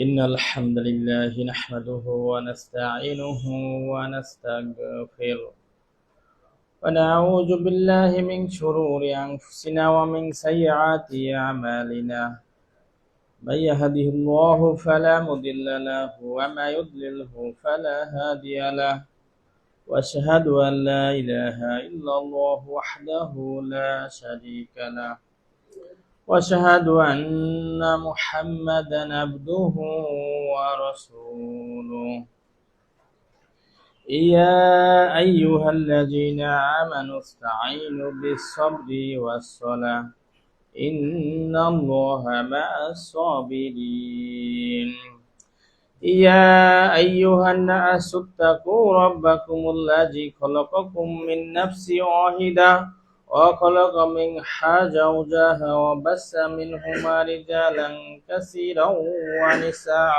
إن الحمد لله نحمده ونستعينه ونستغفره ونعوذ بالله من شرور أنفسنا ومن سيئات أعمالنا من يهده الله فلا مضل له وما يضلله فلا هادي له وأشهد أن لا إله إلا الله وحده لا شريك له وأشهد أن محمدا عبده ورسوله يا أيها الذين آمنوا استعينوا بالصبر والصلاة إن الله مع الصابرين يا أيها الناس اتقوا ربكم الذي خلقكم من نفس واحدة وخلق منها زوجها وبث منهما رجالا كثيرا ونساء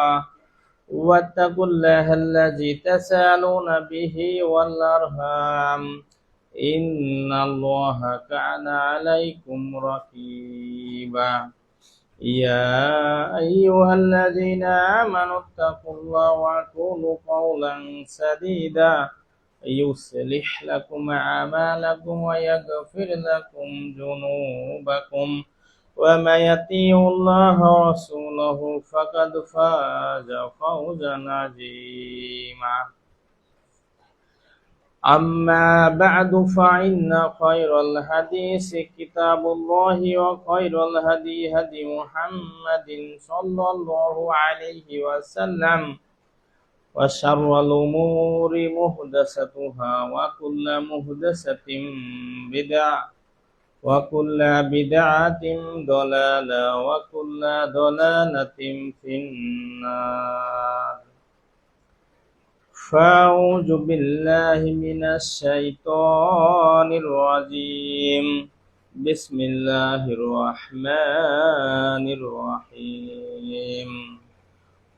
واتقوا الله الذي تسألون به والأرحام إن الله كان عليكم رقيبا يا أيها الذين آمنوا اتقوا الله وقولوا قولا سديدا يصلح لكم أعمالكم ويغفر لكم ذنوبكم ومن يطيع الله ورسوله فقد فاز فوزا عظيما أما بعد فإن خير الحديث كتاب الله وخير الهدي هدي محمد صلى الله عليه وسلم وشر الأمور محدثاتها وكل محدثة بدعة وكل بدعة ضلالة وكل ضلالة في النار فأعوذ بالله من الشيطان الرجيم بسم الله الرحمن الرحيم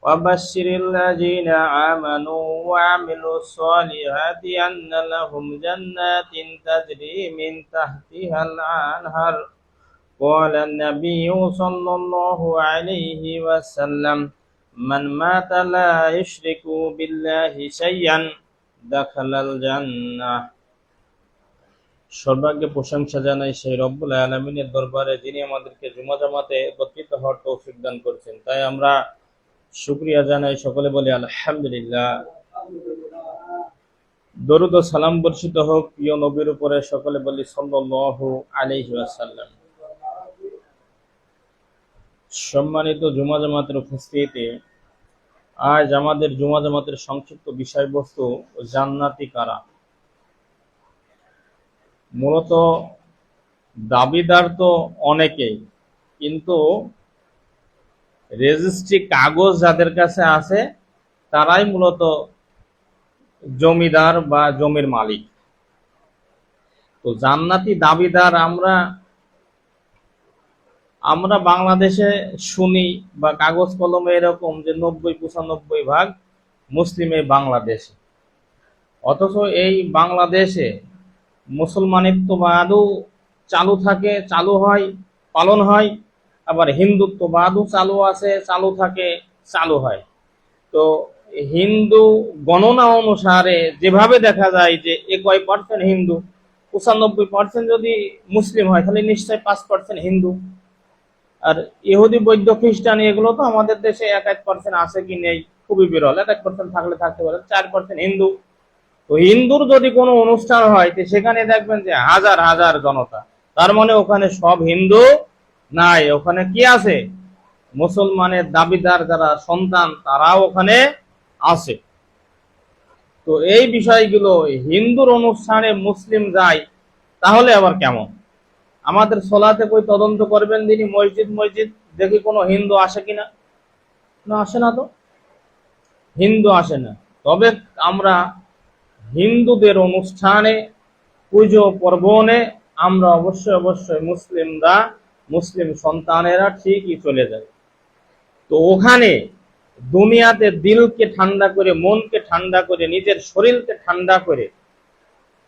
وبشر الذين آمنوا وعملوا الصالحات أن لهم جنات تجري من تحتها الأنهار قال النبي صلى الله عليه وسلم من مات لا يشرك بالله شيئا دخل الجنة সর্বাগ্যে প্রশংসা জানাই সেই রব্বুল আলামিনের দরবারে যিনি আমাদেরকে জুমা জামাতে একত্রিত হওয়ার তৌফিক দান করেছেন। তাই আমরা শুকরিয়া জানাই, সকলে বলি আলহামদুলিল্লাহ। দরুদ ও সালাম বর্ষিত হোক প্রিয় নবীর উপরে, সকলে বলি সাল্লাল্লাহু আলাইহি ওয়াসাল্লাম। সম্মানিত জুমা জামাতের উপস্থিতি, আজ আমাদের জুমা জামাতের সংক্ষিপ্ত বিষয়বস্তু জান্নাতি কারা। মূলত দাবিদার তো অনেকেই, কিন্তু রেজিস্ট্রি কাগজ যাদের কাছে আছে তারাই মূলত জমিদার বা জমির মালিক। তো জান্নাতি দাবিদার আমরা বাংলাদেশে শুনি বা কাগজ কলমে এরকম যে 90-95% মুসলিম এই বাংলাদেশে, অথচ এই বাংলাদেশে মুসলমানিত্ববাদও চালু থাকে, চালু হয়, পালন হয়, আবার হিন্দুত্ববাদও চালু আছে, চালু থাকে, চালু হয়। তো হিন্দু গণনা অনুসারে যেভাবে দেখা যায় যে কয় পার্সেন্ট হিন্দু, 95% যদি মুসলিম হয় তাহলে নিশ্চয় 5% হিন্দু। আর ইহুদি, বৌদ্ধ, খ্রিস্টান এগুলো তো আমাদের দেশে 1% আছে কি নেই, খুবই বিরল। 1% থাকলে থাকতে পারে, 4% হিন্দু। তো হিন্দুর যদি কোনো অনুষ্ঠান হয় তো সেখানে দেখবেন যে হাজার হাজার জনতা, তার মানে ওখানে সব হিন্দু নাই, ওখানে কি আছে? মুসলমানের দাবিদার যারা সন্তান তারাও ওখানে আছে। তো এই বিষয়গুলো হিন্দুর অনুষ্ঠানে মুসলিম যায় তাহলে আবার কেমন? আমাদের সলাতে কই তদন্ত করবেন তিনি, মসজিদ দেখি কোনো হিন্দু আসে কিনা? না, আসে না, তো হিন্দু আসে না। তবে আমরা হিন্দুদের অনুষ্ঠানে, পুজো পর্বণে আমরা অবশ্যই মুসলিম সন্তানেরা ঠিকই চলে যায়। তো ওখানে দুনিয়াতে দিলকে ঠান্ডা করে, মনকে ঠান্ডা করে, নিজের শরীরকে ঠান্ডা করে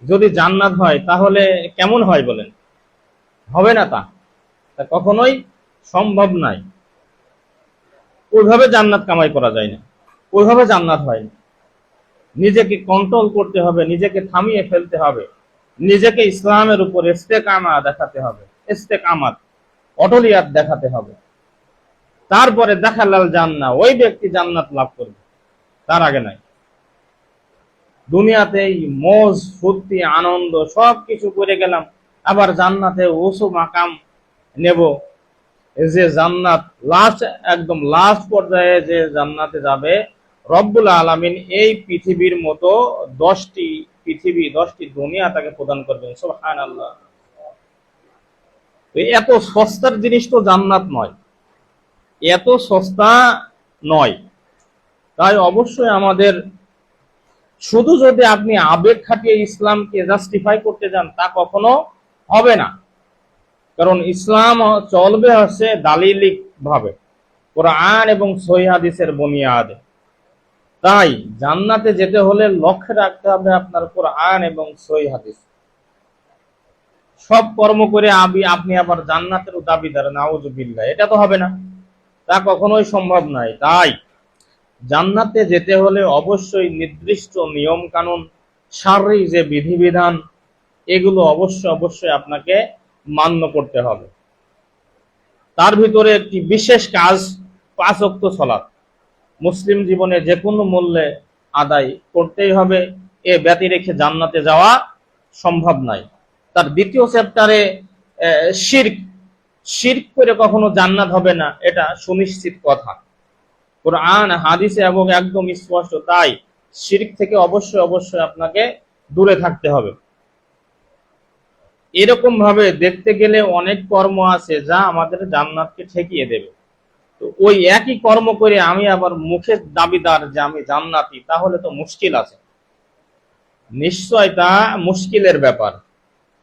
যদি জান্নাত হয় তাহলে কেমন হয় বলেন? হবে না, তা কখনোই সম্ভব নয়। ওইভাবে জান্নাত কামাই করা যায় না, ওইভাবে জান্নাত হয় না। নিজেকে কন্ট্রোল করতে হবে, নিজেকে থামিয়ে ফেলতে হবে, নিজেকে ইসলামের উপর ইস্তেকামা দেখাতে হবে, ইস্তেকামাত অটলিয়াত দেখাতে হবে। তারপরে দেখালাল জান্নাত, ওই ব্যক্তি জান্নাত লাভ করবে, তার আগে নাই। দুনিয়াতেই মৌজ ফুর্তি আনন্দ সবকিছু করে গেলাম, আবার জান্নাতে উঁচু মাকাম নেব। যে জান্নাত লাস্ট, একদম লাস্ট পর্যায়ে যে জান্নাতে যাবে, রব্বুল আলামিন এই পৃথিবীর মতো 10টি পৃথিবী, 10টি দুনিয়া তাকে প্রদান করবেন। সুবহানাল্লাহ। এত সস্তার জিনিস তো জান্নাত নয়, এত সস্তা নয়। তাই অবশ্যই আমাদের, শুধু যদি আপনি আবেগ খাটিয়ে ইসলামকে জাস্টিফাই করতে যান, তা কখনো হবে না। কারণ ইসলাম চলবে হচ্ছে দালিলিক ভাবে, কোরআন এবং সহিহ হাদিসের বুনিয়াদে। তাই জান্নাতে যেতে হলে লক্ষ্য রাখতে হবে আপনার কোরআন এবং সহিহ হাদিস। সব কর্ম করে আপনি আবার জান্নাতের দাবিদার, নাউজুবিল্লাহ, এটা তো হবে না, তা কখনোই সম্ভব নয়। তাই জান্নাতে যেতে হলে অবশ্যই নির্দিষ্ট নিয়ম কানুন, শারীরিক যে বিধিবিধান, এগুলো অবশ্যই আপনাকে মান্য করতে হবে। তার ভিতরে একটি বিশেষ কাজ 5 ওয়াক্ত সালাত মুসলিম জীবনে যে কোনো মূল্যে আদায় করতেই হবে। এ ব্যতি রেখে জান্নাতে যাওয়া সম্ভব নয়। তার দ্বিতীয় চ্যাপ্টারে শিরক করে কখনো জান্নাত হবে না, এটা সুনিশ্চিত কথা, কোরআন হাদিসে এবং একদম স্পষ্ট। তাই শিরক থেকে অবশ্যই আপনাকে দূরে থাকতে হবে। এরকম ভাবে দেখতে গেলে অনেক কর্ম আছে যা আমাদের জান্নাতকে ঠেকিয়ে দেবে। তো ওই একই কর্ম করে আমি আবার মুখে দাবিদার যে আমি জান্নাতি, তাহলে তো মুশকিল আছে, নিশ্চয় তা মুশকিলের ব্যাপার।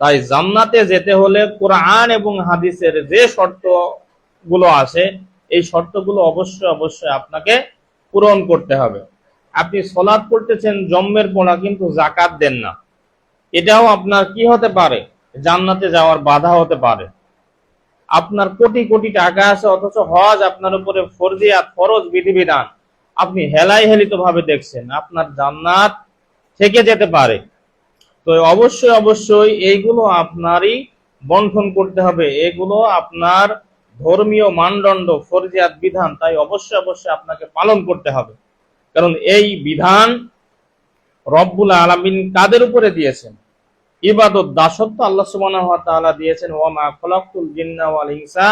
তাই জান্নাতে যেতে হলে কোরআন এবং হাদিসের যে শর্তগুলো আছে, এই শর্তগুলো অবশ্যই আপনাকে পূরণ করতে হবে। আপনি সালাত পড়তেছেন জম্মের পড়া, কিন্তু যাকাত দেন না, এটাও আপনার কি হতে পারে, জান্নাতে যাওয়ার বাধা হতে পারে। আপনার কোটি কোটি টাকা আছে, অথচ হজ আপনার উপরে ফরজিয়াত, ফরজ বিধিবিধান আপনি হেলাইহেলিত ভাবে দেখছেন, আপনার জান্নাত থেকে যেতে পারে। তো অবশ্যই এইগুলো আপনারই বন্টন করতে হবে, এগুলো আপনার ধর্মীয় মানদণ্ড, ফরজিয়াত বিধান, তাই অবশ্যই আপনাকে পালন করতে হবে। কারণ এই বিধান রব্বুল আলামিন কাদের উপরে দিয়েছেন? ইবাদত, দাসত্ব আল্লাহ সুবহানাহু ওয়া তাআলা দিয়েছেন, ওয়া মা খালাকতুল জিন্না ওয়াল ইনসা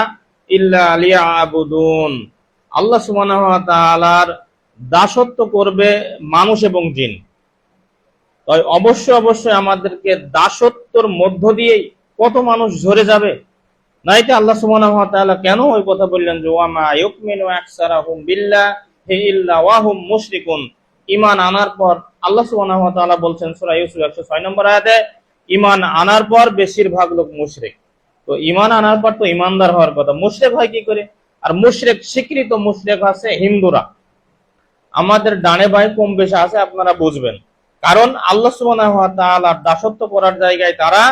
ইল্লা লিয়াবুদুন। আল্লাহ সুবহানাহু ওয়া তাআলার দাসত্ব করবে মানুষ এবং জিন। তাই অবশ্যই আমাদেরকে দাসত্বর মধ্য দিয়েই কত মানুষ ঝরে যাবে। নাইতে আল্লাহ সুবহানাহু ওয়া তাআলা কেন ওই কথা বললেন যে ওয়া মা ইউমিনু আকসারুহুম বিল্লাহি ইল্লা ওয়া হুম মুশরিকুন। ঈমান আনার পর আল্লাহ সুবহানাহু ওয়া তাআলা বলছেন সূরা ইউসুফ 106 নম্বর আয়াতে, ঈমান আনার পর বেশিরভাগ লোক মুশরিক। তো ঈমান আনার পর তো ঈমানদার হওয়ার কথা, মুশরিক হয় কি করে? আর মুশরিক, স্বীকৃত মুশরিক আছে হিন্দুরা, আমাদের ডানে বাঁয়ে কম বেশি আছে, আপনারা বুঝবেন। কারণ আল্লাহ সুবহানাহু ওয়া তাআলার দাসত্ব করার জায়গায় তারা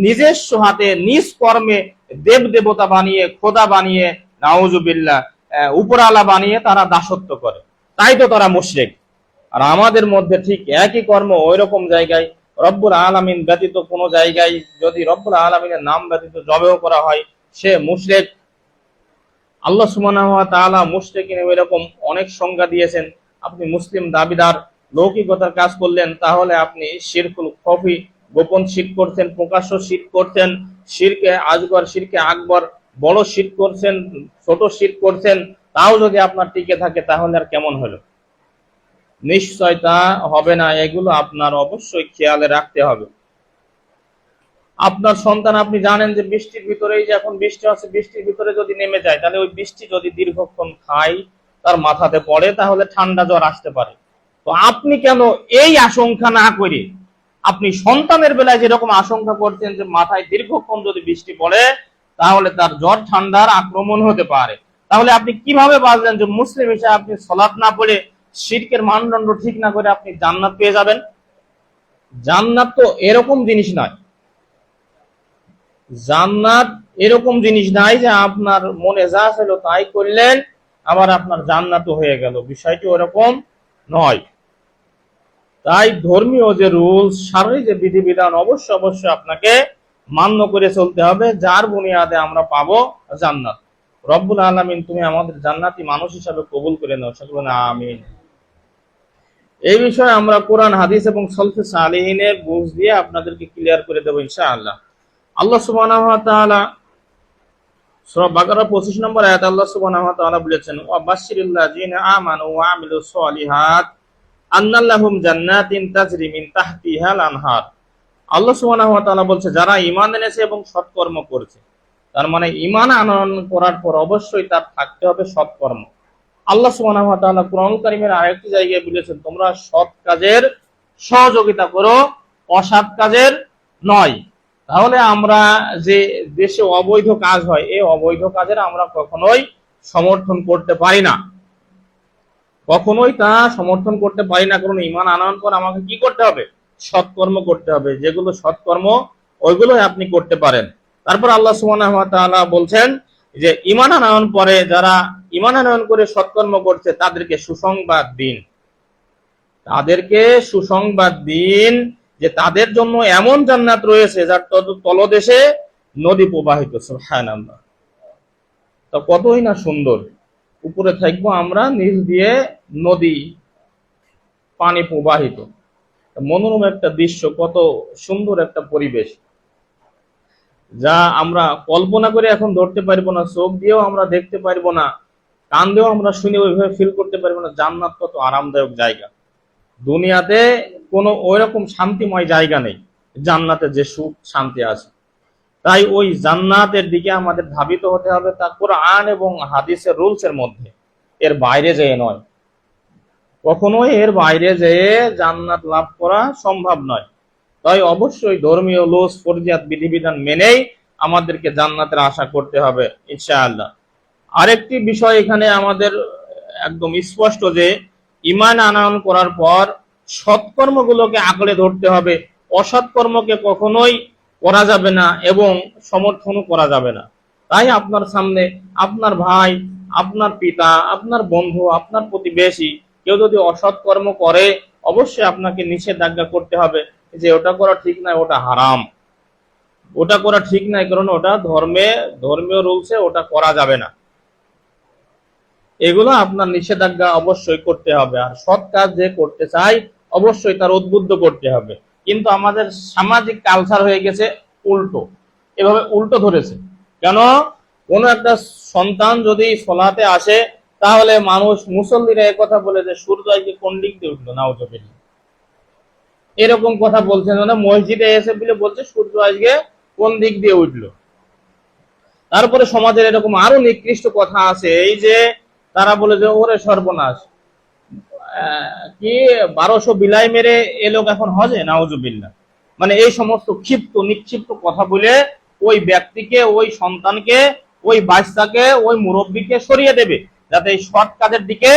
নিজস্ব হাতে নিজ কর্মে দেব দেবতা বানিয়ে, খোদা বানিয়ে, নাউজুবিল্লাহ, উপরালা বানিয়ে তারা দাসত্ব করে, তাই তো তারা মুশরিক। আর আমাদের মধ্যে ঠিক একই কর্ম ওই রকম জায়গায় রব্বুল আলামিন ব্যতীত কোন জায়গায় যদি রব্বুল আলামিনের নাম ব্যতীত জবেহ করা হয়, সে মুশরিক। আল্লাহ সুবহানাহু ওয়া তাআলা মুশরিকিন এরকম অনেক সংজ্ঞা দিয়েছেন। আপনি মুসলিম দাবিদার, লৌকিকতার কাজ করলেন, তাহলে আপনি শিরকুল খফি, গোপন শিরক করছেন, প্রকাশ্য শিরক করছেন, শিরকে আজগর, শিরকে আকবর, বড় শিরক করছেন, ছোট শিরক করছেন, তাও যদি আপনার টিকে থাকে তাহলে আর কেমন হলো? নিশ্চয় তা হবে না। এগুলো আপনার অবশ্যই খেয়ালে রাখতে হবে। আপনার সন্তান, আপনি জানেন যে বৃষ্টির ভিতরেই যে এখন বৃষ্টি আছে, বৃষ্টির ভিতরে যদি নেমে যায়, তাহলে ওই বৃষ্টি যদি দীর্ঘক্ষণ খায়, তার মাথাতে পড়ে, তাহলে ঠান্ডা জ্বর আসতে পারে। তো আপনি কেন এই আশঙ্কা না করে আপনি সন্তানের বেলায় যেরকম আশঙ্কা করতেন যে মাথায় দীর্ঘক্ষণ যদি বৃষ্টি পড়ে তাহলে তার জ্বর ঠান্ডার আক্রমণ হতে পারে, তাহলে আপনি কিভাবে বাঁচলেন যে মুসলিম হিসেবে আপনি সালাত না পড়ে, শিরকের মানদণ্ড ঠিক না করে আপনি জান্নাত পেয়ে যাবেন? জান্নাত তো এরকম জিনিস নয়, জান্নাত এরকম জিনিস নাই যে আপনার মনে যা ছিল তাই করলেন, আবার আপনার জান্নাতও হয়ে গেল, বিষয়টি ওরকম নয়। তাই ধর্মীয় যে রুলস, শারীরিক যে বিধিবিধান অবশ্যই আপনাকে মান্য করে চলতে হবে, যার বুনিয়াদে আমরা পাবো জান্নাত। রব্বুল আলামিন তুমি আমাদের জান্নাতি মানুষ হিসাবে কবুল করে নাও, সকলে বলেন আমিন। এই বিষয়ে আমরা কোরআন, হাদিস এবং সলফে সালেহিনের বুঝ দিয়ে আপনাদেরকে ক্লিয়ার করে দেবো ইনশাআল্লাহ। আল্লাহ সুবহানাহু ওয়া তাআলা সূরা বাকারা 25 নম্বর আয়াত আল্লাহ সুবহানাহু ওয়া তাআলা বলেছেন, ওয়া বাশশিরিল্লাযিনা আমানু ওয়া আমিলুস সলিহাত আন্না লাহুম জান্নাতিন তাজরি মিন তাহতিহাল আনহার। আল্লাহ সুবহানাহু ওয়া তাআলা বলছে, যারা ঈমান এনেছে এবং সৎকর্ম করেছে, তার মানে ঈমান আনয়ন করার পর অবশ্যই তার থাকতে হবে সৎকর্ম। আল্লাহ সুবহানাহু ওয়া তাআলা কুরআনুল কারীমের আরেকটি জায়গায় বলেছেন, তোমরা সৎ কাজের সহযোগিতা করো, অসৎ কাজের নয়। তাহলে আমরা যে দেশে অবৈধ কাজ হয়, এই অবৈধ কাজের আমরা কখনোই সমর্থন করতে পারি না, কখনোই তা সমর্থন করতে পারি না। কারণ ঈমান আনয়ন পর আমাকে কি করতে হবে? সৎকর্ম করতে হবে। যেগুলো সৎকর্ম ওইগুলোই আপনি করতে পারেন। তারপর আল্লাহ সুবহানাহু ওয়া তাআলা বলছেন যে ঈমান আনয়ন পরে যারা ঈমান আনয়ন করে সৎকর্ম করছে তাদেরকে সুসংবাদ দিন, তাদেরকে সুসংবাদ দিন যে তাদের জন্য এমন জান্নাত রয়েছে যার তলদেশে নদী প্রবাহিত। সুবহানাল্লাহ, তো কতই না সুন্দর। উপরে থাকবো আমরা, নিচ দিয়ে নদী, পানি প্রবাহিত, মনোরম একটা দৃশ্য, কত সুন্দর একটা পরিবেশ, যা আমরা কল্পনা করে এখন ধরতে পারবো না, চোখ দিয়েও আমরা দেখতে পারবো না, কান দিয়েও আমরা শুনে ওইভাবে ফিল করতে পারবো না। জান্নাত কত আরামদায়ক জায়গা। দুনিয়াতে কোনো ওইরকম শান্তিময় জায়গা নেই, জান্নাতে যে সুখ শান্তি আছে। তাই ওই জান্নাতের দিকে আমাদের ধাবিত হতে হবে, তা কোরআন এবং হাদিসের রুলসের মধ্যে, এর বাইরে যেয়ে নয়। কখনোই এর বাইরে যেয়ে জান্নাত লাভ করা সম্ভব নয়। তাই অবশ্যই ধর্মীয় রুলস, ফরজিয়াত, বিধিবিধান মেনেই আমাদেরকে জান্নাতের আশা করতে হবে ইনশাআল্লাহ। আরেকটি বিষয় এখানে আমাদের একদম স্পষ্ট যে ঈমান আনয়ন করার পর সৎকর্মগুলোকে আঁকড়ে ধরতে হবে, অসৎকর্মকে কখনোই করা যাবে না এবং সমর্থনও করা যাবে না। তাই আপনার সামনে আপনার ভাই, আপনার পিতা, আপনার বন্ধু, আপনার প্রতিবেশী কেউ যদি অসৎ কর্ম করে, অবশ্যই আপনাকে নিষেধাজ্ঞা করতে হবে যে ওটা করা ঠিক নয়, ওটা হারাম, ওটা করা ঠিক নয়, কারণ ওটা ধর্মীয় রুলসে ওটা করা যাবে না। এগুলো আপনার নিষেধাজ্ঞা অবশ্যই করতে হবে। আর সৎ কাজ যে করতে চাই অবশ্যই তার উদ্বুদ্ধ করতে হবে। কিন্তু আমাদের সামাজিক কালচার হয়ে গেছে উল্টো, এভাবে উল্টো ধরেছে। কেন? কোনো একটা সন্তান যদি সলাতে আসে, তাহলে মানুষ, মুসল্লিরা এই কথা বলে যে সূর্য আজকে কোন দিক দিয়ে উঠলো, নাউজুবিল্লাহ, এরকম কথা বলছেন। মানে মসজিদে এসে বলে বলছে সূর্য আজকে কোন দিক দিয়ে উঠলো। তারপরে সমাজের এরকম আরো নিকৃষ্ট কথা আছে, এই যে তারা বলে যে ওরে সর্বনাশ, কি 1200 বিলাই মেরে এ লোক এখন হজে, নাউজুবিল্লাহ। মানে এই সমস্ত নিক্ষিপ্ত কথা বলে ওই ব্যক্তিকে, ওই সন্তানকে, ওই বাচ্চাকে, ওই মুরব্বীকে সরিয়ে দেবে, যাতে এই সৎ কাজের দিকে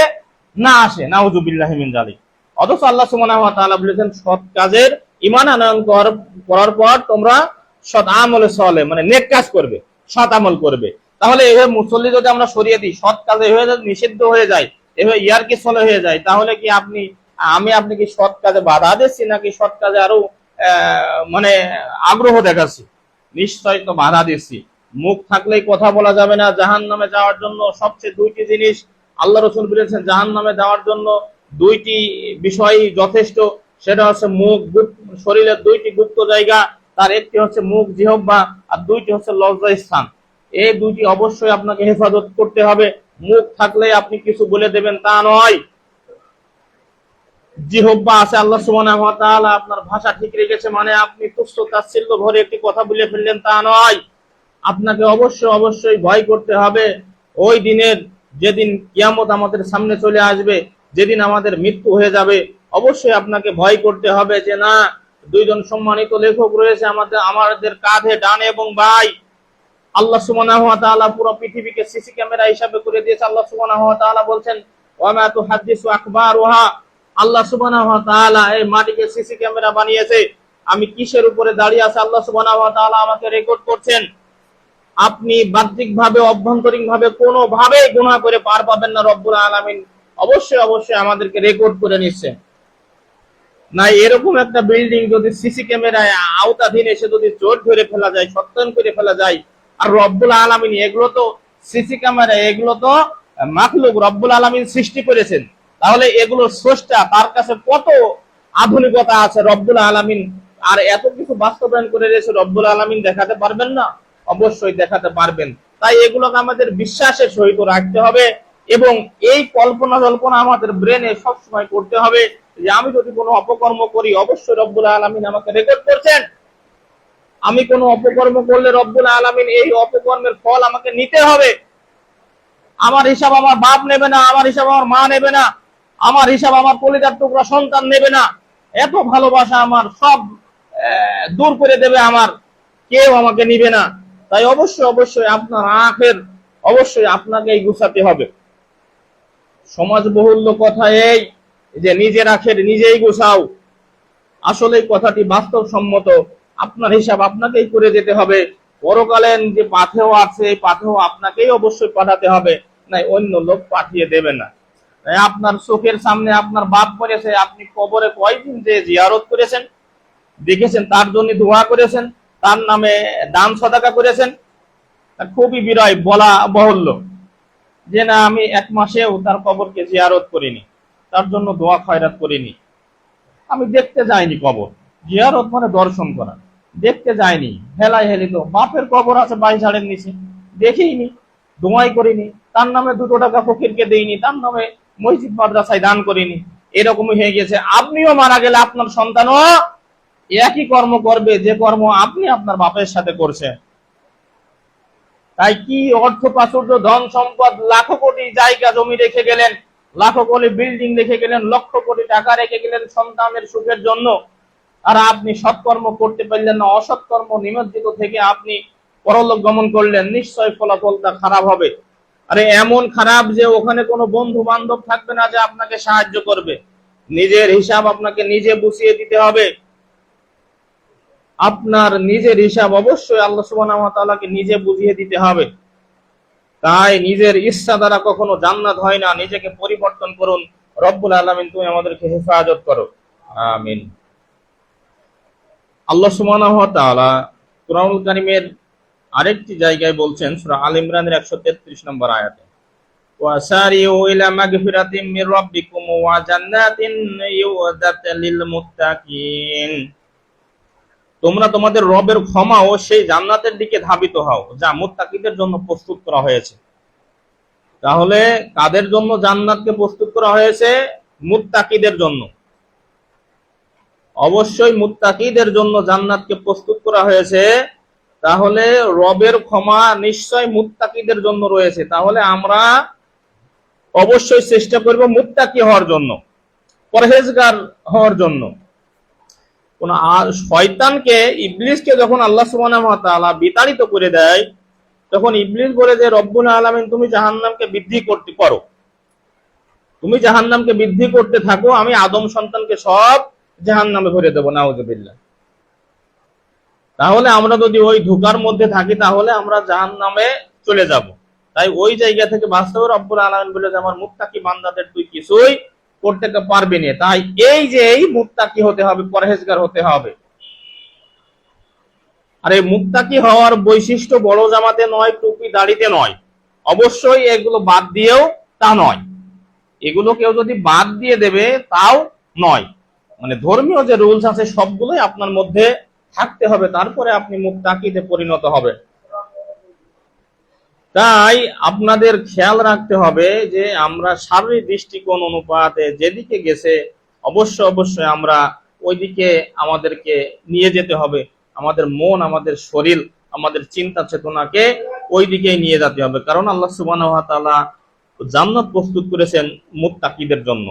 না আসে, নাউজুবিল্লাহি মিন যালিক। অথচ আল্লাহ সুবহানাহু ওয়া তাআলা বলেছেন সৎ কাজের ঈমান আনয়ন করার পর তোমরা সৎ আমলে সলে, মানে নেক কাজ করবে, সৎ আমল করবে। তাহলে এভাবে মুসল্লি যদি আমরা সরিয়ে দিই, সৎ কাজে হয়ে যায় নিষিদ্ধ হয়ে যায়, এভাবে ইয়ারকি চলে হয়ে যায়, তাহলে কি আপনি কি সৎ কাজে বাধা দিচ্ছি, নাকি সৎ কাজে আরো মানে আগ্রহ দেখাচ্ছি? নিশ্চয় তো বাধা দিচ্ছি। মুখ থাকলেই কথা বলা যাবে না। জাহান্নামে যাওয়ার জন্য সবচেয়ে দুইটি জিনিস আল্লাহ রাসূল বলেছেন, জাহান্নামে যাওয়ার জন্য দুইটি বিষয় যথেষ্ট। সেটা হচ্ছে মুখ, শরীরের দুইটি গুপ্ত জায়গা, তার একটি হচ্ছে মুখ, জিহ্বা, আর দুইটি হচ্ছে লজ্জা স্থান। এই দুইটি অবশ্যই আপনাকে হেফাজত করতে হবে। মুখ থাকলে আপনি কিছু বলে দেবেন তা নয়। জিহ্বা আছে, আল্লাহ সুবহানাহু ওয়া তাআলা আপনার ভাষা ঠিক রেখেছে, মানে আপনি তুচ্ছ তাচ্ছিল্য ভরে একটি কথা বলে ফেললেন তা নয়। আপনাকে অবশ্যই ভয় করতে হবে ওই দিনের, যেদিন কিয়ামত আমাদের সামনে চলে আসবে, যেদিন আমাদের মৃত্যু হয়ে যাবে। অবশ্যই আপনাকে ভয় করতে হবে যে না, দুইজন সম্মানিত লেখক রয়েছে আমাদের কাঁধে, ডানে এবং বাই। আল্লাহ সুবহানাহু ওয়া তাআলা পুরো পৃথিবীকে সিসি ক্যামেরা হিসাবে করে দিয়েছে। আল্লাহ সুবহানাহু ওয়া তাআলা বলছেন, ওয়া মা তুহাদ্দিসু আখবারুহা। আল্লাহ সুবহানাহু ওয়া তাআলা এই মাটিকে সিসি ক্যামেরা বানিয়েছে। আমি কিসের উপরে দাঁড়িয়ে আছে আল্লাহ সুবহানাহু ওয়া তাআলা আমাকে রেকর্ড করছেন। আপনি বাহ্যিক ভাবে অভ্যন্তরীণ ভাবে কোনোভাবেই গুনাহ করে পার পাবেন না। রব্বুল আলামিন অবশ্যই অবশ্যই আমাদেরকে রেকর্ড করে নিচ্ছেন। না এরকম একটা বিল্ডিং যদি সিসি ক্যামেরায় আওতাধীন এসে যদি চোর ধরে ফেলা যায়, সত্যায়ন করে ফেলা যায়, আর রব্বুল আলামিন এগুলো তো সিসি ক্যামেরা, এগুলো তো মাখলুক, রব্বুল আলামিন সৃষ্টি করেছেন, তাহলে এগুলো স্রষ্টা, তার কাছে কত আধুনিকতা আছে রব্বুল আলামিন, আর এত কিছু বাস্তবায়ন করে রয়েছে, রব্বুল আলামিন দেখাতে পারবেন না? অবশ্যই দেখাতে পারবেন। তাই এগুলোকে আমাদের বিশ্বাসের সহিত রাখতে হবে এবং এই কল্পনা জল্পনা আমাদের ব্রেনে সবসময় করতে হবে যে আমি যদি কোনো অপকর্ম করি অবশ্যই রব্বুল আলামিন আমাকে রেকর্ড করছেন। আমি কোনো অপকর্ম করলে রব্বুল আলামিন এই অপকর্মের ফল আমাকে নিতে হবে। আমার হিসাব আমার বাপ নেবে না, আমার হিসাব আমার মা নেবে না, আমার হিসাব আমার কলিজার টুকরা সন্তান নেবে না। এত ভালোবাসা আমার সব দূর করে দেবে আমার, কেউ আমাকে নিবে না। তাই অবশ্যই অবশ্যই আপনার আখের অবশ্যই আপনাকেই গুছাতে হবে। সমাজ বহুল্য কথা এই যে নিজের আখের নিজেই গুছাও, আসলে কথাটি বাস্তবসম্মত। আপনার হিসাব আপনাকেই করে যেতে হবে। পরকালীন যে পাথেও আছে এই পাথেও আপনাকেই অবশ্যই পাঠাতে হবে, নাই অন্য লোক পাঠিয়ে দেবে না। আপনার চোখের সামনে আপনার বাপ করেছে, আপনি কবরে কয়দিন যে জিয়ারত করেছেন, দেখেছেন, তার জন্য দোয়া করেছেন, তার নামে দান সদাকা করেছেন, খুবই বিরয় বলা বাহুল্য যে না আমি এক মাসেও তার কবরকে জিয়ারত করিনি, তার জন্য দোয়া খয়রাত করিনি, আমি দেখতে যাইনি কবর। জিয়ারত মানে দর্শন করা, দেখতে যায়নি, হেলাই হেলিত বাপের কবর আছে 22 ঝাড়ের নিচে, দেখিনি, দোয়াই করিনি, তার নামে 2 টাকা ফকিরকে দেইনি, তার নামে মসজিদ মাদ্রাসায় দান করিনি, এরকমই হয়ে গেছে। আপনিও মারা গেলে আপনার সন্তানও একই কর্ম করবে যে কর্ম আপনি আপনার বাপের সাথে করছেন। তাই কি অর্থ প্রাচুর্য ধন সম্পদ, লাখো কোটি জায়গা জমি রেখে গেলেন, লাখো কোটি বিল্ডিং রেখে গেলেন, লক্ষ কোটি টাকা রেখে গেলেন সন্তানের সুখের জন্য, আর আপনি সৎকর্ম করতে পারলেন না, অসৎকর্ম নিমজ্জিত থেকে আপনি পরলোক গমন করলেন, নিশ্চয় ফলাফলটা খারাপ হবে। আরে এমন খারাপ যে ওখানে কোনো বন্ধু বান্ধব থাকবে না যে আপনাকে সাহায্য করবে। নিজের হিসাব আপনাকে নিজে বুঝিয়ে দিতে হবে। আপনার নিজের হিসাব অবশ্যই আল্লাহ সুবহানাহু ওয়া তাআলাকে নিজে বুঝিয়ে দিতে হবে। তাই নিজের ইচ্ছা দ্বারা কখনো জান্নাত হয় না, নিজেকে পরিবর্তন করুন। রব্বুল আলামিন তুমি আমাদেরকে হেফাজত করো, আমিন। আল্লাহ সুবহানাহু ওয়া তাআলা কুরআনুল কারীমের আরেকটি জায়গায় বলছেন, সূরা আল ইমরানের 133 নম্বর আয়াতে, ওয়াসারিউ ইলা মাগফিরাতিম মির রাব্বিকুম ওয়া জান্নাতিন ইউ'দাত লিল মুত্তাকিন, তোমরা তোমাদের রবের ক্ষমা ও সেই জান্নাতের দিকে ধাবিত হও যা মুত্তাকিদের জন্য প্রস্তুত করা হয়েছে। তাহলে কাদের জন্য জান্নাতকে প্রস্তুত করা হয়েছে? মুত্তাকিদের জন্য। অবশ্যই মুত্তাকিদের জন্য জান্নাতকে প্রস্তুত করা হয়েছে। তাহলে রবের ক্ষমা নিশ্চয় মুত্তাকিদের জন্য রয়েছে। তাহলে আমরা অবশ্যই চেষ্টা করব মুত্তাকি হওয়ার জন্য, পরহেজগার হওয়ার জন্য। কোন শয়তানকে, ইবলিসকে যখন আল্লাহ সুবহানাহু ওয়া তাআলা বিতাড়িত করে দেয়, তখন ইবলিস বলে যে রব্বুল আলামিন তুমি জাহান্নামকে বৃদ্ধি করতে করো, তুমি জাহান্নামকে বৃদ্ধি করতে থাকো, আমি আদম সন্তানকে সব জাহান্নামে ভরে দেবো, নাউযুবিল্লাহ। তাহলে আমরা যদি ওই ধোঁকার মধ্যে থাকি তাহলে আমরা জাহান্নামে চলে যাব। তাই ওই জায়গা থেকে বাস্তবে রব্বুল আলামিন বলে যে আমার মুত্তাকি বান্দাদের তুই কিছুই করতে পারবি না। তাই এই যে এই মুত্তাকি হতে হবে, পরহেজগার হতে হবে। আর এই মুত্তাকি হওয়ার বৈশিষ্ট্য বড় জামাতে নয়, টুপি দাড়িতে নয়, অবশ্যই এগুলো বাদ দিয়েও তা নয়। এগুলো কেউ যদি বাদ দিয়ে দেবে তাও নয়, মানে ধর্মীয় যে রুলস আছে সবগুলোই আপনার মধ্যে থাকতে হবে, তারপরে আপনি মুত্তাকিতে পরিণত হবে। তাই আপনাদের খেয়াল রাখতে হবে যে আমরা শারীরিক দৃষ্টিকোণ অনুপাতে যেদিকে গেছে অবশ্যই আমরা ওইদিকে আমাদেরকে নিয়ে যেতে হবে। আমাদের মন, আমাদের শরীর, আমাদের চিন্তা চেতনাকে ওই দিকেই নিয়ে যেতে হবে। কারণ আল্লাহ সুবহানাহু ওয়া তাআলা জান্নাত প্রস্তুত করেছেন মুত্তাকিদের জন্য।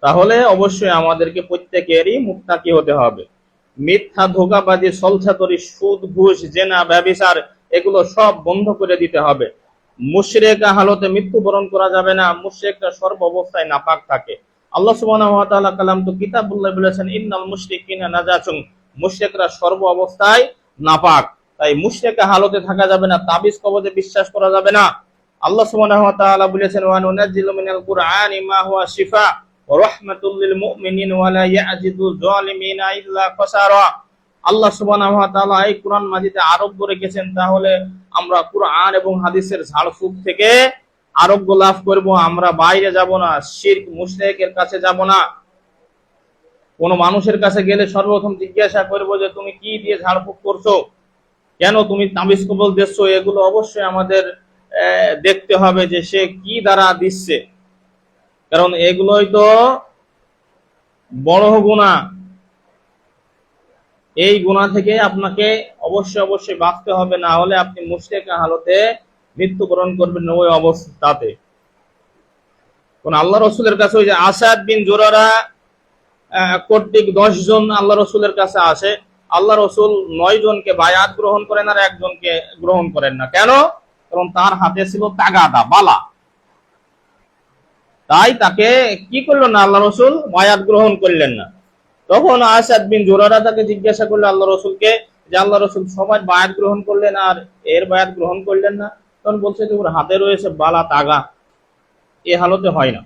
তাহলে অবশ্যই আমাদেরকে প্রত্যেকেরই মুত্তাকি হতে হবে। মিথ্যা, ধোঁকাবাজি, ছলছাতুরি, সুদ, ঘুষ, জেনা, ব্যভিচার এগুলো সব বন্ধ করে দিতে হবে। মুশরিক হালতে মৃত্যুবরণ করা যাবে না। মুশরিকরা সর্ব অবস্থায় নাপাক থাকে। আল্লাহ সুবহানাহু ওয়া তাআলা কালাম তো কিতাবুল্লাহ বলেছেন ইন্নাল মুশরিকিনা নাজাসুন, মুশরিকরা সর্ব অবস্থায় নাপাক। তাই মুশরিকা হালতে থাকা যাবে না, তাবিজ কবজে বিশ্বাস করা যাবে না। আল্লাহ সুবহানাহু ওয়া তাআলা বলেছেন, ওয়া নুনাজ্জিলু মিনাল কুরআনি মা হুয়া শিফা ওয়া রাহমাতুল লিল মুমিনিন ওয়া লা ইয়াজিদু যালিমিনা ইল্লা খাসারা। আল্লাহ সুবহানাহু ওয়া তাআলা এই কুরআন মাজিদে আরোগ্য রেখেছেন, তাহলে আমরা কুরআন এবং হাদিসের ঝাড়ফুঁক থেকে আরোগ্য লাভ করব। আমরা বাইরে যাব না, শিরক মুশরিকের কাছে যাব না। কোন মানুষের কাছে গেলে সর্বপ্রথম জিজ্ঞাসা করবো যে তুমি কি দিয়ে ঝাড়ফুঁক করছো, কেন তুমি তাবিজ কবজ দিচ্ছো, এগুলো অবশ্যই আমাদের দেখতে হবে যে সে কি দ্বারা দিচ্ছে, কারণ এগুলোই তো বড় গুনাহ। এই গুনাহ থেকে আপনাকে অবশ্যই বাঁচতে হবে, না হলে আপনি মুশরিক হালতে মৃত্যুবরণ করবেন ওই অবস্থাতে। কোন আল্লাহ রসুলের কাছে ওই যে আসাদ বিন জুরারা কর্তৃক 10 জন আল্লাহ রসুলের কাছে আসে, আল্লাহ রসুল 9 জনকে বায়াত গ্রহণ করেন আর একজনকে গ্রহণ করেন না। কেন? কারণ তার হাতে ছিল তাগাদা, বালা। তাই তাকে কি করলো না, আল্লাহ রসুল বায়াত গ্রহণ করলেন না। তখন আসাদ বিন জুরারা তাকে জিজ্ঞাসা করলো আল্লাহ রসুলকে যে আল্লাহ রসুল সবাই বায়াত গ্রহণ করলেন আর এর বায়াত গ্রহণ করলেন না। তখন বলছে যে ওর হাতে রয়েছে বালা, তাগা, এ হালতে হয় না।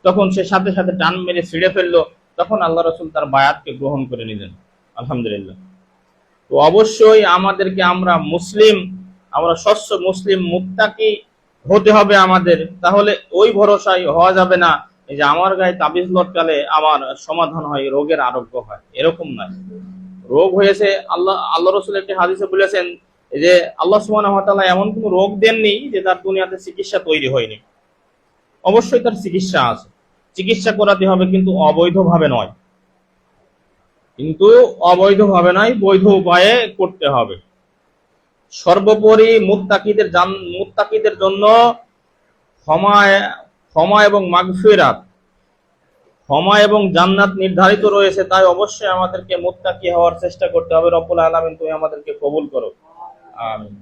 তখন সে সাথে সাথে টান মেরে ছিঁড়ে ফেললো। তখন আল্লাহ রসুল তার বায়াতকে গ্রহণ করে নিলেন। আলহামদুলিল্লাহ। তো অবশ্যই আমাদেরকে, আমরা মুসলিম, আমরা স্বচ্ছ মুসলিম মুত্তাকি হতে হবে আমাদের। তাহলে ওই ভরসায় হওয়া যাবে না এই যে আমার গায়ে তাবিজ লটকালে আমার সমাধান হয়, রোগের আরোগ্য হয়, এরকম নয়। রোগ হয়েছে, আল্লাহ রসুল একটি হাদিসে বলেছেন যে আল্লাহ সুবহানাহু ওয়া তাআলা এমন কোন রোগ দেননি যে তার দুনিয়াতে চিকিৎসা তৈরি হয়নি। অবশ্যই তার চিকিৎসা আছে, চিকিৎসা করাতে হবে, কিন্তু অবৈধভাবে নয়, বৈধ উপায়ে করতে হবে। সর্বোপরি মুত্তাকিদের জন্য ক্ষমা এবং মাগফিরাত, ক্ষমা এবং জান্নাত নির্ধারিত রয়েছে। তাই অবশ্যই আমাদেরকে মুত্তাকি হওয়ার চেষ্টা করতে হবে। রব্বুল আলামিন তুমি আমাদেরকে কবুল করো, আমিন।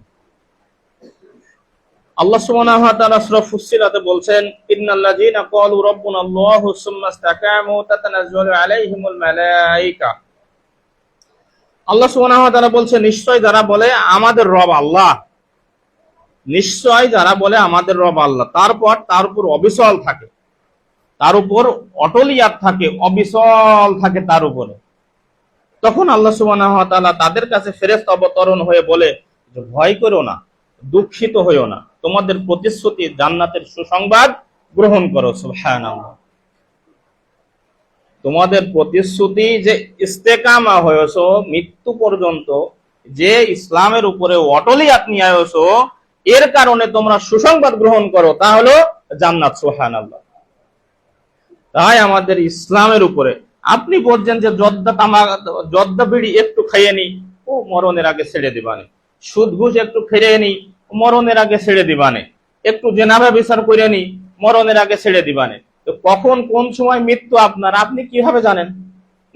আল্লাহ সুবহানাহু ওয়া তাআলা সূরা ফুসসিলাতে বলছেন, ইন্নাল্লাযীনা ক্বালু রাব্বুনাল্লাহু সুম্মা ইসতাকামু তাতানাজ্জালু আলাইহিমুল মালায়েকা। আল্লাহ সুবহানাহু ওয়া তাআলা বলছেন, নিশ্চয় যারা বলে আমাদের রব আল্লাহ, নিশ্চয় যারা বলে আমাদের রব আল্লাহ, তারপর তার উপর অবিচল থাকে, তার উপর অটলিয়াত থাকে, অবিচল থাকে তার উপরে। তখন আল্লাহ সুবহানাহু ওয়া তাআলা তাদের কাছে ফেরেশতা অবতরণ হয়ে বলে যে ভয় করো না, দুঃখিত হইও না, তোমাদের প্রতিশ্রুতি জান্নাতের সুসংবাদ গ্রহণ করো। সুবহানাল্লাহ। তোমাদের প্রতিশ্রুতি যে ইস্তেকামা হয়েছো মৃত্যু পর্যন্ত, যে ইসলামের উপরে অটলিয়াত নিয়ে আছো, এর কারণে তোমরা সুসংবাদ গ্রহণ করো, তা হলো জান্নাত। সুবহানাল্লাহ। তাই আমাদের ইসলামের উপরে, আপনি বলছেন যে জর্দা বিড়ি একটু খাইয়ে নি, ও মরণের আগে ছেড়ে দিবানে, সুদ ঘুষ একটু খেয়ে নি, মরণের আগে ছেড়ে দিবানে, একটু জেনাবা বিচার করে নি, মরণের আগে ছেড়ে দিবানে। তো কখন কোন সময় মৃত্যু আপনার, আপনি কিভাবে জানেন?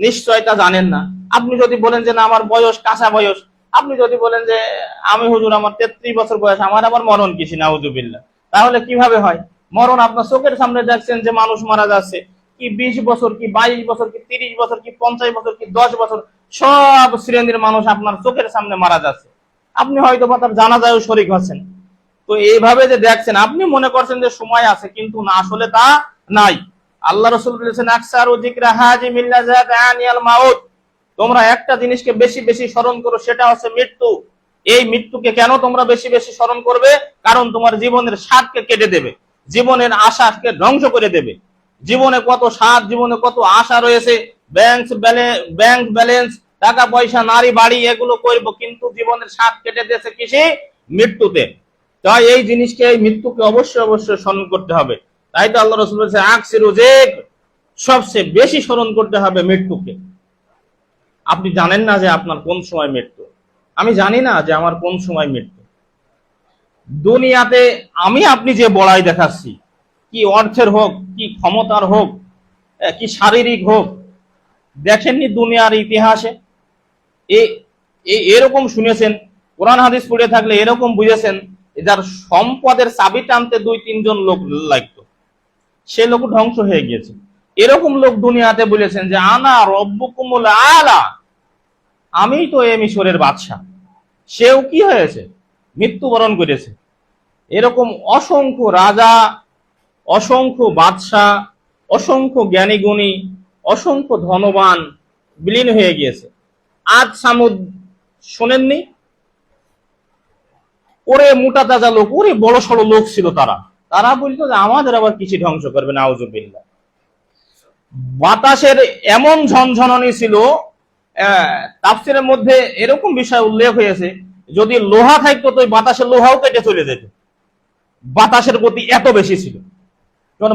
নিশ্চয় তা জানেন না। আপনি যদি বলেন যে না আমার বয়স কাঁচা বয়স, আপনি যদি বলেন যে আমি হুজুর আমার 33 বছর বয়স, আমার আবার মরণ কিসি, নাউযুবিল্লাহ, তাহলে কিভাবে হয়? মরণ আপনার চোখের সামনে দেখছেন যে মানুষ মারা যাচ্ছে, কি 20 বছর, কি 22 বছর, কি 30 বছর, কি 50 বছর, কি 10 বছর, সব শ্রেণীর মানুষ আপনার চোখের সামনে মারা যাচ্ছে। আপনি হয়তো বা তার জানাজায়ও শরীক হচ্ছেন। তো এইভাবে যে দেখছেন, আপনি মনে করছেন যে সময় আছে, কিন্তু না, আসলে তা নাই। আল্লাহ রাসূল বলেছেন, আকসারু যিকরা হাজিমিল লাযাত আনিয়াল মাউত, তোমরা একটা জিনিসকে বেশি বেশি স্মরণ করো, সেটা হচ্ছে মৃত্যু। এই মৃত্যুকে কেন তোমরা বেশি বেশি স্মরণ করবে? কারণ তোমার জীবনের স্বাদকে কেটে দেবে, জীবনের আশাকে ধ্বংস করে দেবে। জীবনে কত স্বাদ, জীবনে কত আশা রয়েছে, ব্যাংক ব্যালেন্স, টাকা পয়সা, নারী বাড়ি, এগুলো করবো, কিন্তু জীবনের স্বাদ কেটে দিয়েছে কিসে? মৃত্যুতে। তাই এই জিনিসকে, এই মৃত্যুকে অবশ্যই স্মরণ করতে হবে। তাই তো আল্লাহ রাসূল বলেছে, আকসিরু যিকর, সবচেয়ে বেশি স্মরণ করতে হবে মৃত্যুকে। আপনি জানেন না যে আপনার কোন সময় মৃত্যু, আমি জানি না যে আমার কোন সময় মৃত্যু। দুনিয়াতে আপনি যে বড়াই দেখাচ্ছি, কি অর্থের হোক, কি ক্ষমতার হোক, কি শারীরিক হোক, দেখেননি দুনিয়ার ইতিহাসে এরকম শুনেছেন? কোরআন হাদিস পড়ে থাকলে এরকম বুঝেছেন, যার সম্পদের চাবি টানতে 2-3 জন লোক লাগতো, সে লোক ধ্বংস হয়ে গিয়েছে। এরকম লোক দুনিয়াতে বলেছেন যে আনা রব্বুকুমুল আলা, আমি তো এ মিশরের বাদশা। সেও কি হয়েছে, মৃত্যুবরণ করেছে। এরকম অসংখ্য রাজা, অসংখ্য বাদশাহ, অসংখ্য জ্ঞানী গুণী, অসংখ্য ধনবান বিলীন হয়ে গিয়েছে। আজ সামুদ শোনেননি? ওরে মোটা তাজা লোক, ওরে বড় সড়ো লোক ছিল তারা। তারা বলতো যে আমাদের আবার কিছু ধ্বংস করবে না, আউযুবিল্লাহ। বাতাসের এমন ঝনঝনানি ছিল, তাফসীরের মধ্যে এরকম বিষয় উল্লেখ হয়েছে, যদি লোহা থাকতো তো বাতাসের লোহাও কেটে চলে যেত। বাতাসের গতি এত বেশি ছিল।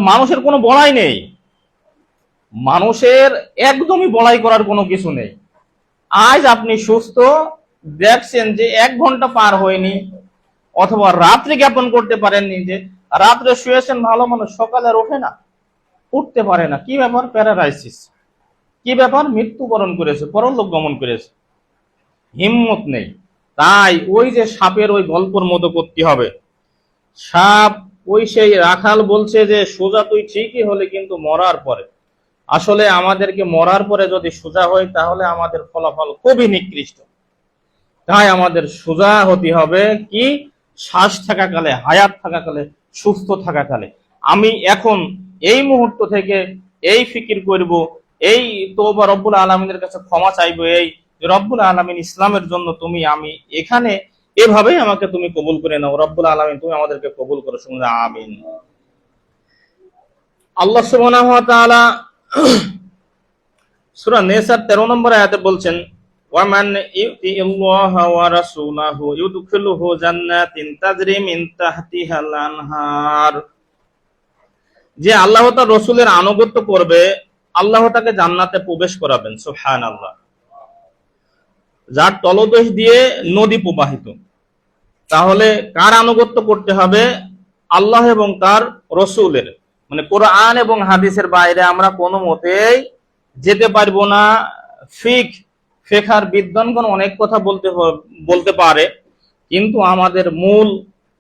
মানুষের কোনো বড়াই নেই, মানুষের একদমই বড়াই করার কোনো কিছু নেই। আজ আপনি সুস্থ, দেখছেন যে 1 ঘন্টা পার হয়নি, অথবা রাত্রি জ্ঞাপন করতে পারেননি, যে রাত্রে শুয়েছেন ভালো মানুষ, সকালে আর ওঠে না, উঠতে পারে না। কি ব্যাপার? প্যারালাইসিস। কি ব্যাপার? মৃত্যুবরণ করেছে, পরলোক গমন করেছে, হিম্মত নেই। তাই ওই যে সাপের ওই গল্পর মতো করতে হবে। সাপ ওই সেই রাখাল বলছে যে সোজা তুই ঠিকই হলে, কিন্তু মরার পরে। আসলে আমাদেরকে মরার পরে যদি সোজা হয় তাহলে আমাদের ফলাফল খুবই নিকৃষ্ট। তাই আমাদের সোজা হতে হবে কি? শ্বাস থাকাকালে, হায়াত থাকাকালে, সুস্থ থাকাকালে। আমি এখন এই মুহূর্ত থেকে এই ফিকির করব, এই তওবা রব্বুল আলামিনের কাছে ক্ষমা চাইবো, এই যে রব্বুল আলামিন ইসলামের জন্য তুমি, আমি এখানে এভাবেই আমাকে তুমি কবুল করে নাও। রব্বুল আলামিন তুমি আমাদেরকে কবুল করো, শুনে আমিন। আল্লাহ সুবহানাহু ওয়া তাআলা সূরা নিসার 13 নম্বর আয়াতে বলছেন, ওয়ামান ইউতিল্লাহা ওয়া রাসূলাহু ইউদখিলুহু জান্নাতিন তাজরি মিন তাহতিহাল আনহার। যে আল্লাহ তার রাসূলের আনুগত্য করবে, আল্লাহ তাকে জান্নাতে প্রবেশ করাবেন। সুবহানাল্লাহ। যার তলদেশ দিয়ে নদী প্রবাহিত। তাহলে কার আনুগত্য করতে হবে? আল্লাহ এবং তার রাসূলের। মানে কোরআন এবং হাদিসের বাইরে আমরা কোনো মতেই যেতে পারবো না। ফেকার বিদ্বানগণ অনেক কথা বলতে পারে, কিন্তু আমাদের মূল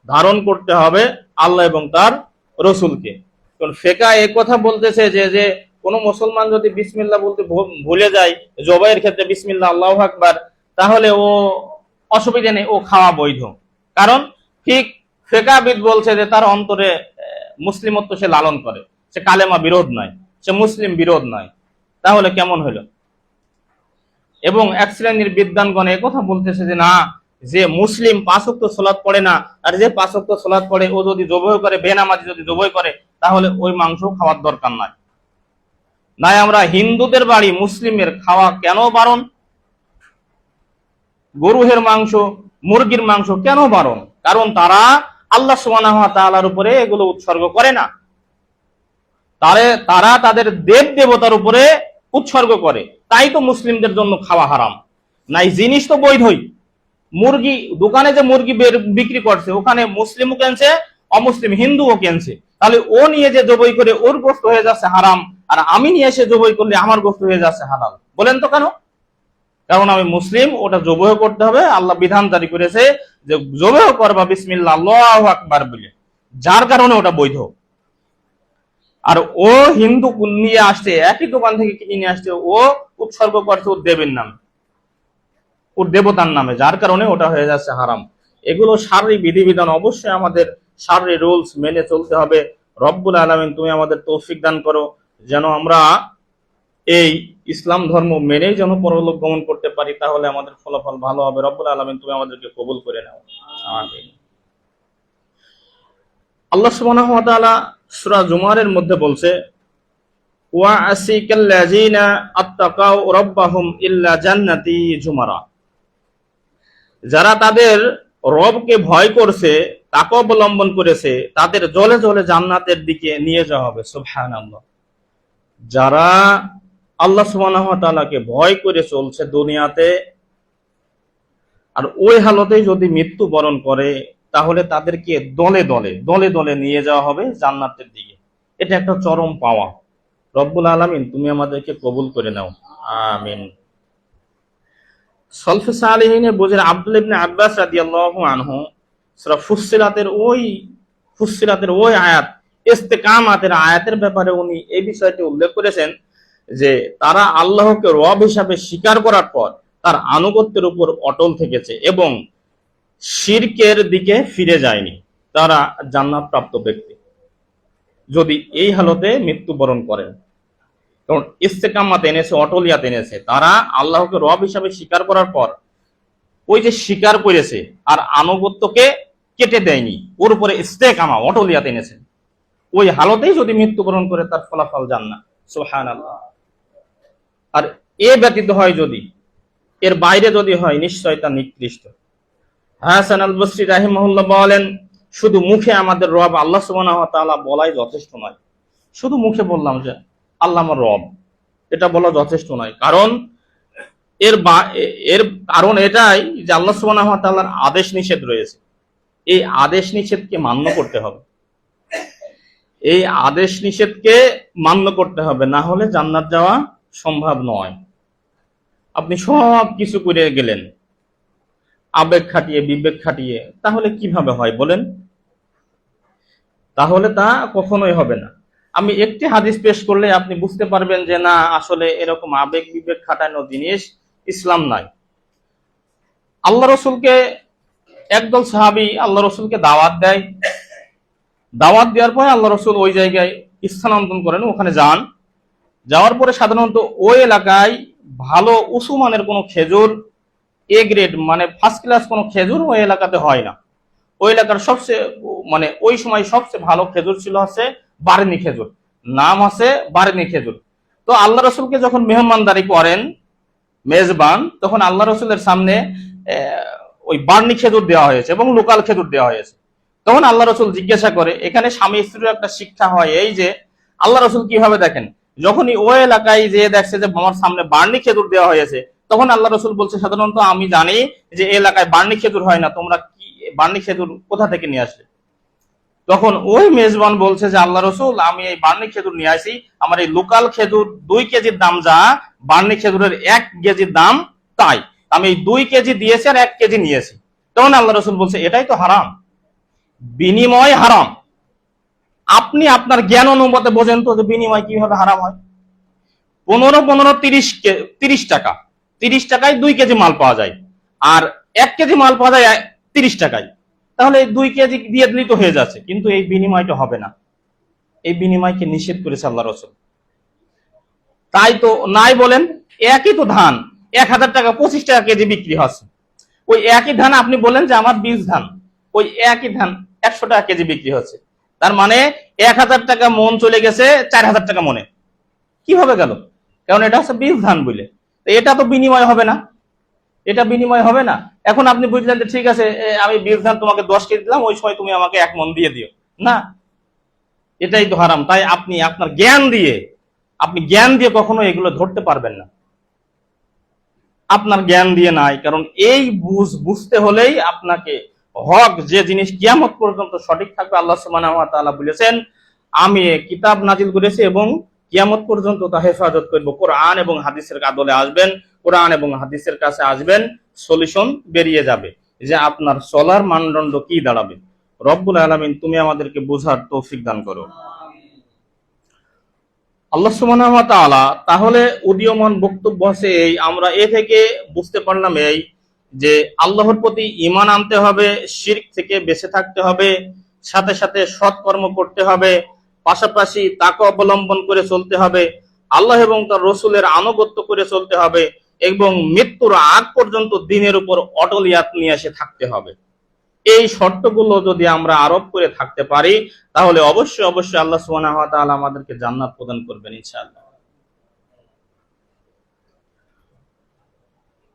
ধারণ করতে হবে আল্লাহ এবং তার রাসূলকে। কারণ ফেকা এক কথা বলতেছে যে কোনো মুসলমান যদি বিসমিল্লাহ বলতে ভুলে যায়, জবাইয়ের ক্ষেত্রে বিসমিল্লাহ আল্লাহু আকবার, তাহলে ও অসুবিধা নেই, ও খাওয়া বৈধ। কারণ ঠিক ফেকাবিদ বলছে যে তার অন্তরে মুসলিমত্ব সে লালন করে, সে কালেমা বিরোধ নয়, সে মুসলিম বিরোধ নয়। তাহলে কেমন হলো? এবং এক শ্রেণীর বিদ্বানগণ কথা বলতেছে যে না, যে মুসলিম 5 ওয়াক্ত সালাত পড়ে না, আর যে 5 ওয়াক্ত সালাত পড়ে ও যদি জবাই করে, বেনামাজি যদি জবাই করে, তাহলে ওই মাংস খাওয়ার দরকার নাই। নাই আমরা হিন্দুদের বাড়ি মুসলিমের খাওয়া কেন বারণ? গরুহের মাংস, মুরগির মাংস কেন বারণ? কারণ তারা আল্লাহ সুবহানাহু ওয়া তাআলার উপরে এগুলো উৎসর্গ করে না, তারা তাদের দেব দেবতার উপরে উৎসর্গ করে। তাই তো মুসলিমদের জন্য খাওয়া হারাম। নাই জিনিস তো বৈধই। মুরগি দোকানে যে মুরগি বিক্রি করছে, ওখানে মুসলিমও কেনছে, অমুসলিম হিন্দুও কেনছে। তাহলে ও নিয়ে যে জবাই করে ওর গোশত হয়ে যাচ্ছে হারাম, আর আমি নিয়ে এসে জবাই করলে আমার গোশত হয়ে যাচ্ছে হালাল। বলেন তো কেন? কারণ আমি মুসলিম, ওটা জবাই করতে হবে। আল্লাহ বিধান জারি করেছে যে জবাই করবা বিসমিল্লাহ আল্লাহু আকবার বলে, যার কারণে ওটা বৈধ। আর ও হিন্দু নিয়ে আসছে, একই দোকান থেকে কিনে আসছে, ও উৎসর্গ করছে ওর দেবের নামে, ওর দেবতার নামে, যার কারণে ওটা হয়ে যাচ্ছে হারাম। এগুলো শারীরিক বিধিবিধান, অবশ্যই আমাদের শারীরিক রুলস মেনে চলতে হবে। রব্বুল আলামিন তুমি আমাদের তৌফিক দান করো, যেন আমরা এই ইসলাম ধর্ম মেনেই যেন পরলোক গমন করতে পারি, তাহলে আমাদের ফলাফল ভালো হবে। রব্বুল আলামিন তুমি আমাদেরকে কবুল করে নাও, আমিন। আল্লাহ সুবহানাহু ওয়া তাআলা সূরা জুমারের মধ্যে বলছে, ওয়া আসিকাল্লাযিনা আত্তাকাউ রাব্বাহুম ইল্লা জান্নাতি জুমারা। যারা তাদের রবকে ভয় করছে, তাকে অবলম্বন করেছে, তাদের জলে জলে জান্নাতের দিকে নিয়ে যাওয়া হবে। সুবহানাল্লাহ। যারা আল্লাহ সুবহানাহু ওয়া তাআলাকে ভয় করে চলছে দুনিয়াতে, আর ওই হালতে যদি মৃত্যুবরণ করে, তাহলে তাদেরকে দলে দলে নিয়ে যাওয়া হবে জান্নাতের দিকে। এটা একটা চরম পাওয়া। রব্বুল আলামিন তুমি আমাদেরকে কবুল করে নাও, আমিন। সলফে সালেহিনে বুঝেন আব্দুল্লাহ ইবনে আব্বাস রাদিয়াল্লাহু আনহু সূরা ফুসসিলাতের ওই আয়াত, ইস্তিকামাতের আয়াতের ব্যাপারে উনি এই বিষয়টি উল্লেখ করেছেন যে তারা আল্লাহকে রব হিসাবে স্বীকার করার পর তার আনুগত্যের উপর অটল থেকেছে, এবং শিরকের দিকে ফিরে যায়নি, তারা জান্নাত প্রাপ্ত ব্যক্তি যদি এই হালতে মৃত্যুবরণ করেন। কারণ ইস্তেকামাত এনেছে, অটলিয়াত এনেছে, তারা আল্লাহকে রব হিসাবে স্বীকার করার পর ওই যে স্বীকার করেছে আর আনুগত্যকে কেটে দেয়নি, ওর উপরে ইস্তেকামা অটলিয়াত এনেছে, ওই হালতেই যদি মৃত্যুবরণ করে তার ফলাফল জান্নাত। সুবহানাল্লাহ। আর এ ব্যতীত হয় যদি, এর বাইরে যদি হয়, নিশ্চয় তা নিকৃষ্ট। হাসান আল বসরি রাহিমাহুল্লাহ বলেন, শুধু মুখে আমাদের রব আল্লাহ সুবহানাহু ওয়া তাআলা বলাই যথেষ্ট নয়। শুধু মুখে বললাম যে আল্লাহ আমার রব, এটা বলা যথেষ্ট নয়। কারণ এর কারণ এটাই যে আল্লাহ সুবহানাহু ওয়া তাআলার আদেশ নিষেধ রয়েছে, এই আদেশ নিষেধকে মান্য করতে হবে, এই আদেশ নিষেধকে মান্য করতে হবে, না হলে জান্নাত যাওয়া সম্ভব নয়। আপনি সব কিছু করে গেলেন আবেগ খাটিয়ে, বিবেক খাটিয়ে, তাহলে কিভাবে হয় বলেন? তাহলে তা কখনোই হবে না। আমি একটি হাদিস পেশ করলে আপনি বুঝতে পারবেন যে না, আসলে এরকম আবেগ বিবেক খাটানো জিনিস ইসলাম নাই। আল্লাহ রসুলকে একদল সাহাবী আল্লাহ রসুলকে দাওয়াত দেয়, দাওয়াত দেওয়ার পরে আল্লাহ রসুল ওই জায়গায় স্থানান্তর করেন, ওখানে যান। যাওয়ার পরে সাধারণত ওই এলাকায় ভালো উঁচু মানের কোনো খেজুর, এ গ্রেড মানে ফার্স্ট ক্লাস কোনো খেজুর ওই এলাকাতে হয় না। ওই এলাকার সবচেয়ে মানে ওই সময় সবচেয়ে ভালো খেজুর ছিল হচ্ছে বারেনি খেজুর, নাম আছে বারেনি খেজুর। তো আল্লাহ রসুলকে যখন মেহমানদারি করেন মেজবান, তখন আল্লাহ রসুলের সামনে ওই বার্নি খেজুর দেওয়া হয়েছে এবং লোকাল খেজুর দেওয়া হয়েছে। তখন আল্লাহ রসুল জিজ্ঞাসা করে, এখানে স্বামী স্ত্রীর একটা শিক্ষা হয় এই যে আল্লাহ রসুল কিভাবে দেখেন, যখনই ওই এলাকায় যে দেখছে যে আমার সামনে বার্নি খেজুর দেওয়া হয়েছে, তখন আল্লাহ রসুল বলছে, সাধারণত আমি জানি যে এলাকায় বার্নি খেজুর হয় না, তোমরা কি বার্নি খেজুর কোথা থেকে নিয়ে আসলে? তখন ওই মেজবান বলছে যে আল্লাহ রসুল, আমি এই বার্নি খেজুর নিয়ে আসি, আমার এই লোকাল খেজুর 2 কেজির দাম যা, বার্নি খেজুরের 1 কেজির দাম তাই, আমি এই 2 কেজি দিয়েছি আর 1 কেজি নিয়েছি। তখন আল্লাহ রসুল বলছে, এটাই তো হারাম, বিনিময় হারাম। আপনি আপনার জ্ঞান অনুমতে বোঝেন তো যে বিনিময় কিভাবে হারাম হয়। 30 টাকা, 30 টাকায় 2 কেজি মাল পাওয়া যায়, আর 1 কেজি মাল পাওয়া যায় 30 টাকায়, তাহলে 2 কেজি দিয়ে দিলেই তো হয়ে যাচ্ছে। কিন্তু এই বিনিময়টা হবে না, এই বিনিময়কে নিষেধ করেছে আল্লাহ রসুল। তাই তো নাই বলেন, একই তো ধান 1000 টাকা 25 টাকা কেজি বিক্রি হচ্ছে, ওই একই ধান আপনি বলেন যে আমার বীজ ধান, ওই একই ধান 100 টাকা কেজি বিক্রি হচ্ছে, তার মানে 1000 টাকা মন চলে গেছে 4000 টাকা মনে। কিভাবে গেল? কারণ এটা হচ্ছে বীজ ধান বলে, এটা তো বিনিময় হবে না, এটা বিনিময় হবে না। এখন আপনি বুঝলেন যে ঠিক আছে, আমি বীজ ধান তোমাকে 10 কেজি দিলাম, ওই সময় তুমি আমাকে 1 মন দিয়ে দিও না, এটাই তো হারাম। তাই আপনি আপনার জ্ঞান দিয়ে কখনো এগুলো ধরতে পারবেন না, আপনার জ্ঞান দিয়ে নাই। কারণ এই বুঝতে হলেই আপনাকে হক যে জিনিস কিয়ামত পর্যন্ত সঠিক থাকবে, আল্লাহ সুবহানাহু ওয়া তাআলা বলেছেন, আমি কিতাব নাজিল করেছি এবং কিয়ামত পর্যন্ত তা হেফাজত করব। কোরআন এবং হাদিসের আদলে আসবেন, কোরআন এবং হাদিসের কাছে আসবেন, সলিউশন বেরিয়ে যাবে যে আপনার চলার মানদণ্ড কি দাঁড়াবে। রব্বুল আলামিন তুমি আমাদেরকে বোঝার তৌফিক দান করো। আল্লাহ সুবহানাহু ওয়া তাআলা তাহলে উদীয়মান বক্তব্য আছে এই, আমরা এ থেকে বুঝতে পারলাম এই যে আল্লাহর প্রতি ঈমান আনতে হবে, শিরক থেকে বেঁচে থাকতে হবে, সাথে সাথে সৎ কর্ম করতে হবে, পাশাপাশি তাকওয়া অবলম্বন করে চলতে হবে, আল্লাহ এবং তার রাসূলের আনুগত্য করে চলতে হবে, এবং মৃত্যুর আগ পর্যন্ত দ্বীনের উপর অটলিয়াত নিয়ে এসে থাকতে হবে। এই শর্তগুলো যদি আমরা আরোপ করে থাকতে পারি, তাহলে অবশ্যই অবশ্যই আল্লাহ সুবহানাহু ওয়া তাআলা আমাদেরকে জান্নাত প্রদান করবেন ইনশাআল্লাহ।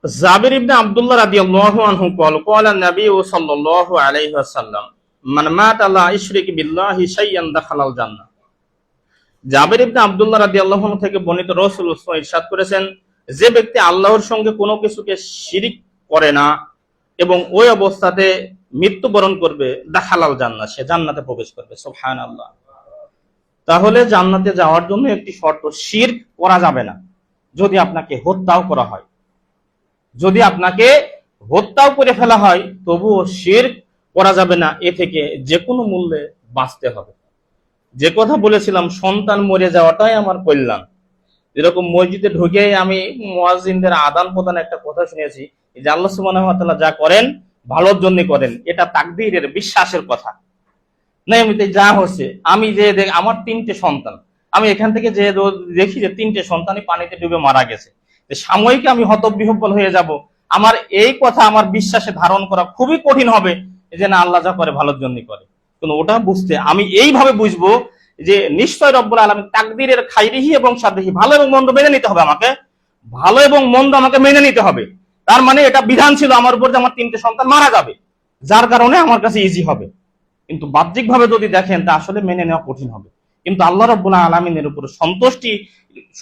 জাবির ইবনে আব্দুল্লাহ রাদিয়াল্লাহু আনহু ক্বালা নবী সাল্লাল্লাহু আলাইহি ওয়াসাল্লাম, মান মাতা লা ইশরিক বিল্লাহি শাইয়ান দাখালাল জান্নাহ। জাবির ইবনে আব্দুল্লাহ রাদিয়াল্লাহু আনহু থেকে বর্ণিত, রাসূল ইরশাদ করেছেন, যে ব্যক্তি আল্লাহর সঙ্গে কোনো কিছুকে শিরিক করে না এবং ওই অবস্থাতে মৃত্যুবরণ করবে, দাখালাল জান্নাহ, সে জান্নাতে প্রবেশ করবে। সুবহানাল্লাহ। তাহলে জান্নাতে যাওয়ার জন্য একটি শর্ত, শিরক করা যাবে না। যদি আপনাকে হত্যাও করা হয়, যদি আপনাকে হত্যাও করে ফেলা হয়, তবুও শিরক করা যাবে না। এ থেকে যে কোনো মূল্যে বাঁচতে হবে। যে কথা বলেছিলাম, সন্তান মরে যাওয়াটাই আমার কল্যাণ। যেরকম মসজিদে ঢুকে আমি মুয়াজ্জিনদের আদান প্রদান একটা কথা শুনেছি যে আল্লাহ সুবহানাহু ওয়া তাআলা যা করেন ভালোর জন্য করেন, এটা তাকদীরের বিশ্বাসের কথা না। এমনিতে যা হচ্ছে, আমি যে আমার 3টে সন্তান, আমি এখান থেকে যে দেখি যে 3টে সন্তানই পানিতে ডুবে মারা গেছে, সাময়িক আমি হতবিহ্বল হয়ে যাব, আমার এই কথা আমার বিশ্বাসে ধারণ করা খুবই কঠিন হবে যে না, আল্লাহ যা করে ভালোর জন্য করে। কিন্তু ওটা বুঝতে আমি এইভাবে বুঝবো যে নিশ্চয় রব্বুল আলামিন তাকদীরের খাইরিহি এবং শাররিহি, ভালো এবং মন্দ মেনে নিতে হবে আমাকে, ভালো এবং মন্দ আমাকে মেনে নিতে হবে। তার মানে এটা বিধান ছিল আমার উপর যে আমার 3টে সন্তান মারা যাবে, যার কারণে আমার কাছে ইজি হবে। কিন্তু বাহ্যিকভাবে যদি দেখেন তা আসলে মেনে নেওয়া কঠিন হবে। কিন্তু আল্লাহ রাব্বুল আলামিনের উপর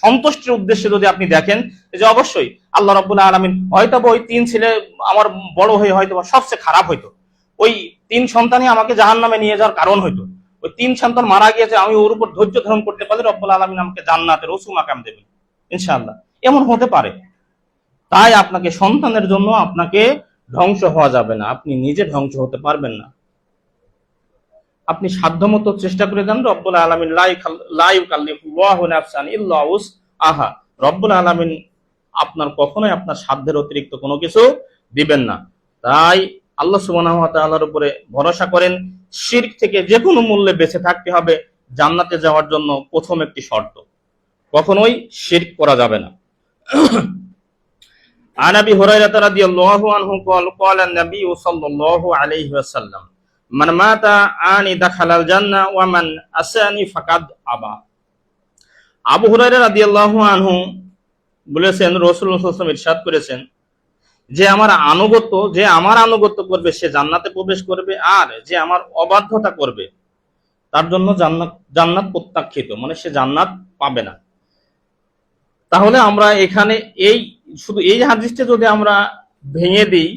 সন্তুষ্টির উদ্দেশ্যে যদি আপনি দেখেন যে অবশ্যই আল্লাহ রাব্বুল আলামিন হয়তো ওই 3 ছেলে আমার বড় হয়ে হয়তো সবচেয়ে খারাপ হইতো, ওই 3 সন্তানই আমাকে জাহান্নামে নিয়ে যাওয়ার কারণ হইতো, ওই 3 সন্তান মারা গিয়েছে, আমি ওর উপর ধৈর্য ধারণ করতে পারলে রব্বুল আলামিন আমাকে জান্নাতের উঁচু মাকাম দেবেন ইনশাআল্লাহ, এমন হতে পারে। তাই আপনাকে সন্তানের জন্য আপনাকে ধ্বংস হওয়া যাবে না, আপনি নিজে ধ্বংস হতে পারবেন না। আপনি সাধ্যমতো চেষ্টা করে দেন। রব্বুল আলামিন লা ইউকাল্লিফুল্লাহু নাফসান ইল্লা উসআহা, রব্বুল আলামিন আপনার কখনোই আপনার সাধ্যের অতিরিক্ত কোনো কিছু দিবেন না। তাই আল্লাহ সুবহানাহু ওয়া তাআলার উপরে ভরসা করেন। শিরক থেকে যে কোনো মূল্যে বেঁচে থাকতে হবে। জান্নাতে যাওয়ার জন্য প্রথম একটি শর্ত, কখনোই শিরক করা যাবে না। আন আবি হুরায়রা রাদিয়াল্লাহু আনহু ক্বালা নবী সাল্লাল্লাহু আলাইহি ওয়াসাল্লাম মান মাতা আনি দাখালাল জান্নাহ ওয়া মান আসানি ফাকাদ আবা। আবু হুরায়রা রাদিয়াল্লাহু আনহু বলেছেন, রাসূলুল্লাহ সাল্লাল্লাহু আলাইহি ওয়াসাল্লাম ইরশাদ করেছেন যে আমার আনুগত্য করবে সে জান্নাতে প্রবেশ করবে, আর যে আমার অবাধ্যতা করবে তার জন্য জান্নাত প্রত্যাখ্যিত, মানে সে জান্নাত পাবে না। তাহলে আমরা এখানে শুধু এই হাদিসটা যদি আমরা ভেঙে দিই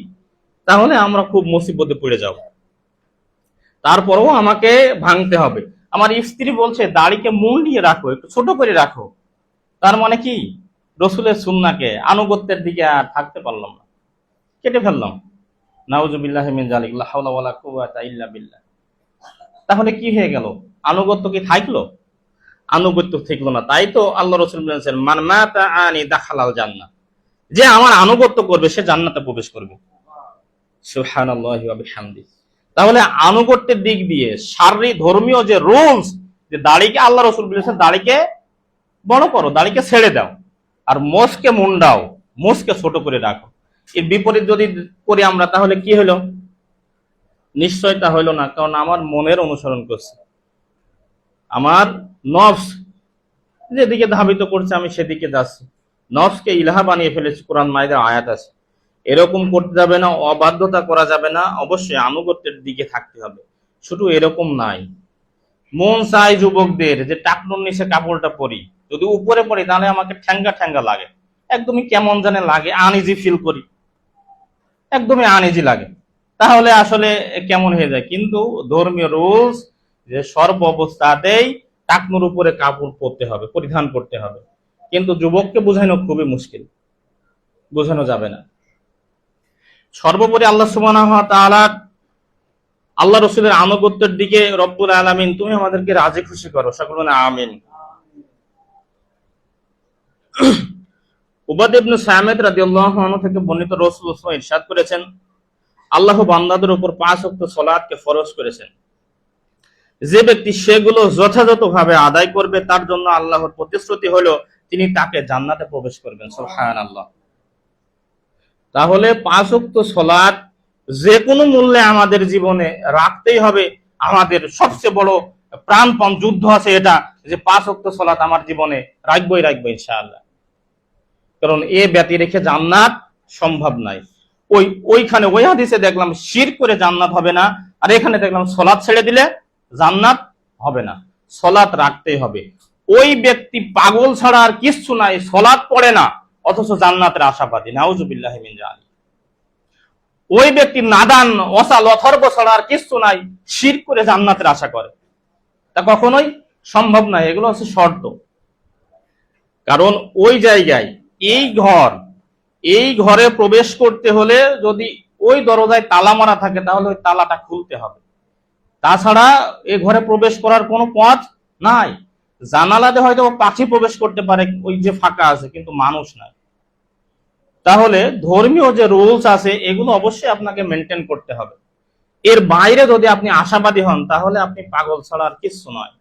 তাহলে আমরা খুব মুসিবতে পড়ে যাব। তারপরেও আমাকে ভাঙতে হবে। আমার স্ত্রী বলছে দাড়িকে মুন্ডিয়ে রাখো, একটু ছোট করে রাখো, তার মানে কি রসুলের সুন্নাহকে আনুগত্যের দিকে আর থাকতে পারলাম না, কেটে ফেললাম। নাউজুবিল্লাহি মিন যালিক, লা হাওলা ওয়ালা কুওয়াতা ইল্লা বিল্লাহ। তাহলে কি হয়ে গেল? আনুগত্য কি থাকলো? আনুগত্য থাকলো না। তাই তো আল্লাহ রাসূল বলেছেন মান মাতা আনি দাখালাল জান্নাহ, যে আমার আনুগত্য করবে সে জান্নাতে প্রবেশ করবে। সুবহানাল্লাহি ওয়া বিহামদিহি। তাহলে আনুগত্যের দিক দিয়ে শারীরিক ধর্মীয় যে রুলস, যে দাড়িকে আল্লাহ রাসূল বলেছেন দাড়িকে বড় করো, দাড়িকে ছেড়ে দাও, আর মোষকে মুন্ডাও, মোষকে ছোট করে রাখো, এর বিপরীত যদি করি আমরা তাহলে কি হলো? নিশ্চয় তা হইল না, কারণ আমার মনের অনুসরণ করছে, আমার নফস যেদিকে ধাবিত করছে আমি সেদিকে যাচ্ছি, নফসকে ইলাহা বানিয়ে ফেলেছি। কোরআন মাইদার আয়াত আছে। এরকম করতে যাবে না, অবাধ্যতা করা যাবে না, অবশ্যই আনুগত্যের দিকে থাকতে হবে। শুধু এরকম নাই, মন চাই যুবকদের যে টাকনুর নিচে কাপড়টা পরি, যদি উপরে পড়ি তাহলে আমাকে ঠ্যাঙ্গা ঠ্যাঙ্গা লাগে, একদমই কেমন জানে লাগে, আনইজি ফিল করি, একদমই আনইজি লাগে, তাহলে আসলে কেমন হয়ে যায়। কিন্তু ধর্মীয় রুলস যে সর্ব অবস্থাতেই টাকনুর উপরে কাপড় পরতে হবে, পরিধান করতে হবে। কিন্তু যুবককে বোঝানো খুবই মুশকিল, বোঝানো যাবে না। সর্বোপরি আল্লাহ সুবহানাহু ওয়া তাআলা আল্লাহ রাসূলের আনুগত্যের দিকে রব্বুল আলামিন তুমি আমাদেরকে রাজি খুশি করো, সকলে বলেন আমিন। উবাদ ইবনে সামিত রাদিয়াল্লাহু আনহু থেকে বর্ণিত, রাসূলুল্লাহ সাল্লাল্লাহু আলাইহি ওয়াসাল্লাম ইরশাদ করেছেন আল্লাহ বান্দাদের উপর 5 ওয়াক্ত সালাতকে ফরজ করেছেন, যে ব্যক্তি সেগুলো যথাযথভাবে আদায় করবে তার জন্য আল্লাহর প্রতিশ্রুতি হলো তিনি তাকে জান্নাতে প্রবেশ করবেন। সুবহানাল্লাহ। তাহলে 5 ওয়াক্ত সালাত যে কোনো মূল্যে আমাদের জীবনে রাখতেই হবে। আমাদের সবচেয়ে বড় প্রাণপণ যুদ্ধ আছে এটা, যে 5 ওয়াক্ত সালাত আমার জীবনে রাখবই ইনশাআল্লাহ। কারণ এ ব্যতি রেখে জান্নাত সম্ভব নাই। ওইখানে ওই হাদিসে দেখলাম শিরক করে জান্নাত হবে না, আর এখানে দেখলাম সালাত ছেড়ে দিলে জান্নাত হবে না, সালাত রাখতেই হবে। ওই ব্যক্তি পাগল ছাড়া আর কিচ্ছু নাই, সালাত পড়ে না অথচ জান্নাতের আশাবাদী, নাউজুবিল্লাহি মিন যালিক। ওই ব্যক্তি নাদান, অসাল, অথর্ব ছাড়া আর কিচ্ছু নাই, শিরক করে জান্নাতের আশা করে, তা কখনোই সম্ভব নয়। এগুলো হচ্ছে শর্ত। কারণ ওই জায়গায় এই ঘরে প্রবেশ করতে হলে যদি ওই দরজায় তালা মারা থাকে তাহলে ওই তালাটা খুলতে হবে, তাছাড়া এই ঘরে প্রবেশ করার কোনো পথ নাই। জানালাতে হয়তো পাখি প্রবেশ করতে পারে ওই যে ফাঁকা আছে, কিন্তু মানুষ নাই। তাহলে ধর্মীয় যে রুলস আছে এগুলো অবশ্যই আপনাকে মেনটেন করতে হবে। এর বাইরে যদি আপনি আশাবাদী হন তাহলে আপনি পাগল ছাড়া আর কিছু নয়।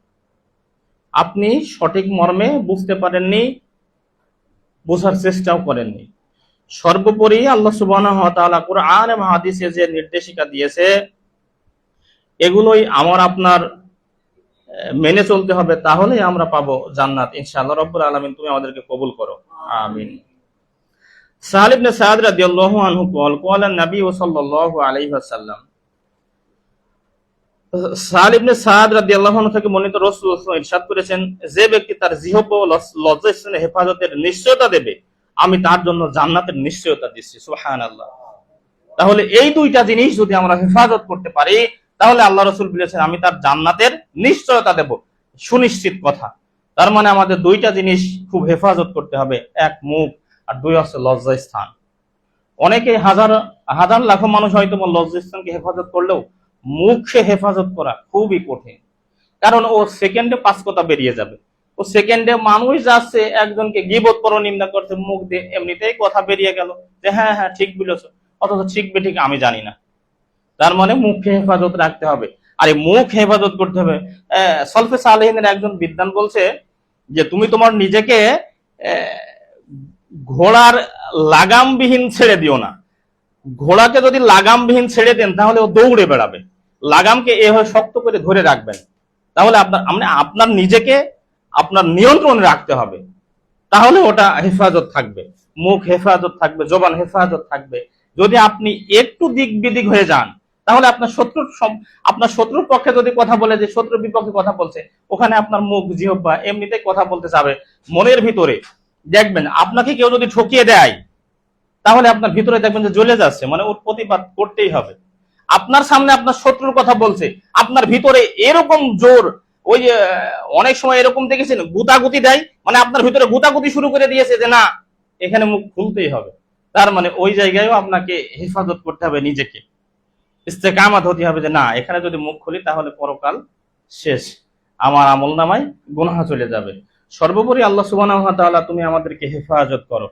আপনি সঠিক মর্মে বুঝতে পারেননি, বোঝার চেষ্টাও করেননি। সর্বোপরি আল্লাহ সুবহানাহু ওয়া তাআলা কুরআন এবং হাদিসে যে নির্দেশিকা দিয়েছে এগুলোই আমার আপনার মেনে চলতে হবে, তাহলেই আমরা পাবো জান্নাত ইনশাআল্লাহ। রব্বুল আলামিন তুমি আমাদেরকে কবুল করো, আমিন। সাহাল ইবনে সাদ রাদিয়াল্লাহু আনহু قال النبي صلى الله عليه وسلم, সাহাল ইবনে সাদ রাদিয়াল্লাহু আনহু থেকে বর্ণিত রাসূল সাল্লাল্লাহু আলাইহি ওয়াসাল্লাম ইরশাদ করেছেন, যে ব্যক্তি তার জিহ্বা ও লজ্জাস্থানের হেফাজতের নিশ্চয়তা দেবে আমি তার জন্য জান্নাতের নিশ্চয়তা দিচ্ছি। সুবহানাল্লাহ। তাহলে এই দুইটা জিনিস যদি আমরা হেফাজত করতে পারি তাহলে আল্লাহ রাসূল বলেছেন আমি তার জান্নাতের নিশ্চয়তা দেব, সুনিশ্চিত কথা। তার মানে আমাদের দুইটা জিনিস খুব হেফাজত করতে হবে, এক মুখ আর দুই হচ্ছে লজ্জাস্থান। অনেকে হাজার হাজার লাখো মানুষ হয়তো লজ্জাস্থানকে হেফাজত করলেও মুখে হেফাজত করা খুবই কঠিন, কারণ ও সেকেন্ডে 5 কথা বেরিয়ে যাবে। ও সেকেন্ডে মানুষ যাচ্ছে একজনকে গীবত করো, নিন্দা করছে, মুখ দিয়ে এমনিতেই কথা বেরিয়ে গেল যে হ্যাঁ হ্যাঁ ঠিক বলেছ, অথচ ঠিক বেঠিক আমি জানি না। তার মানে মুখে হেফাজত রাখতে হবে, আর এই মুখ হেফাজত করতে হবে। সলফে সালেহিনের একজন বিদ্বান বলছে যে তুমি তোমার নিজেকে ঘোড়ার লাগামবিহীন ছেড়ে দিও না। ঘোড়াকে যদি লাগামবিহীন ছেড়ে দেন তাহলে ও দৌড়ে বেড়াবে, লাগামকে এভাবে শক্ত করে ধরে রাখবেন। তাহলে আপনার নিজেকে আপনার নিয়ন্ত্রণে রাখতে হবে, তাহলে ওটা হেফাজত থাকবে। মুখ হেফাজত থাকবে, জবান হেফাজত থাকবে। যদি আপনি একটু দিক বিদিক হয়ে যান তাহলে আপনার শত্রুর পক্ষে যদি কথা বলে যে শত্রুর বিপক্ষে কথা বলছে, ওখানে আপনার মুখ জিহ্বা এমনিতেই কথা বলতে যাবে। মনের ভিতরে দেখবেন আপনাকে কেউ যদি ঠকিয়ে দেয় তাহলে আপনার ভিতরে দেখবেন যে জ্বলে যাচ্ছে, মানে ওর প্রতিবাদ করতেই হবে। আপনার সামনে আপনার শত্রুর কথা বলছে, আপনার ভিতরে এরকম জোর, ওই অনেক সময় এরকম দেখেছেন গুতাগুতি দেয়, মানে আপনার ভিতরে গুতাগুতি শুরু করে দিয়েছে যে না এখানে মুখ খুলতেই হবে। তার মানে ওই জায়গায়ও আপনাকে হেফাজত করতে হবে, নিজেকে ইস্তেকামাত হতে হবে যে না এখানে যদি মুখ খুলি তাহলে পরকাল শেষ, আমার আমল নামায় গুনাহ চলে যাবে। সর্বোপরি আল্লাহ সুবহানাহু ওয়া তাআলা তুমি আমাদেরকে হেফাজত করো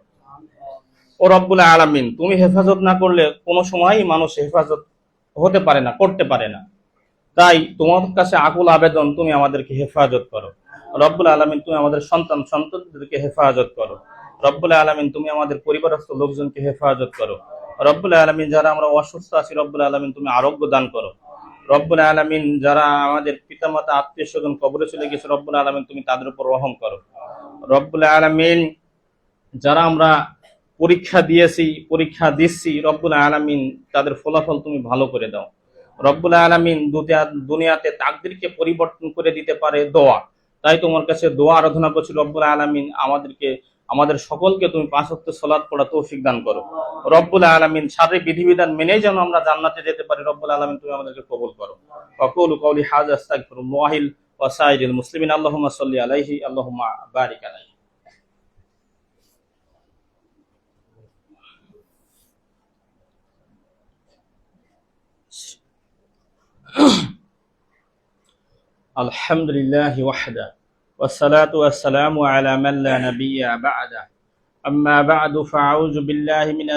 ও রব্বুল আলামিন। তুমি হেফাজত না করলে কোনো সময়ই মানুষ হেফাজত হতে পারে না, করতে পারে না। তাই তোমার কাছে আকুল আবেদন তুমি আমাদেরকে হেফাজত করো রব্বুল আলামিন। তুমি আমাদের সন্তানদেরকে হেফাজত করো রব্বুল আলামিন। তুমি আমাদের পরিবারস্থ লোকজনকে হেফাজত করো রব্বুল আলামিন। যারা আমরা অসুস্থ আছি রব্বুল আলামিন তুমি আরোগ্য দান করো রব্বুল আলামিন। যারা আমাদের পিতামাতা আত্মীয় স্বজন কবরে চলে গেছে রব্বুল আলামিন তুমি তাদের উপর রহম করো রব্বুল আলামিন। যারা আমরা পরীক্ষা দিয়েছি, পরীক্ষা দিচ্ছি রব্বুল আলামিন তাদের ফলাফল তুমি ভালো করে দাও রব্বুল আলামিন। দুনিয়াতে তাকদীরকে পরিবর্তন করে দিতে পারে দোয়া, তাই তোমার কাছে দোয়া আরাধনা করছি রব্বুল আলামিন। আমাদের সকলকে তুমি 5 ওয়াক্ত সালাত পড়া তৌফিক দান করো রব্বুল আলামিন। শারীরিক বিধিবিধান মেনে যেন আমরা জান্নাতে যেতে পারি রব্বুল আলামিন তুমি আমাদেরকে কবুল করো। আকুলু কওলি হাযা আস্তাগফিরুল্লাহ ওয়া সাইরিল মুসলিমিন। আল্লাহুম্মা সাল্লি আলাইহি আল্লাহুম্মা বারিক আলাইহি। আলহামদুলিল্লাহি ওয়াহদা والصلاة والسلام على من لا نبي بعده أما بعد فأعوذ بالله من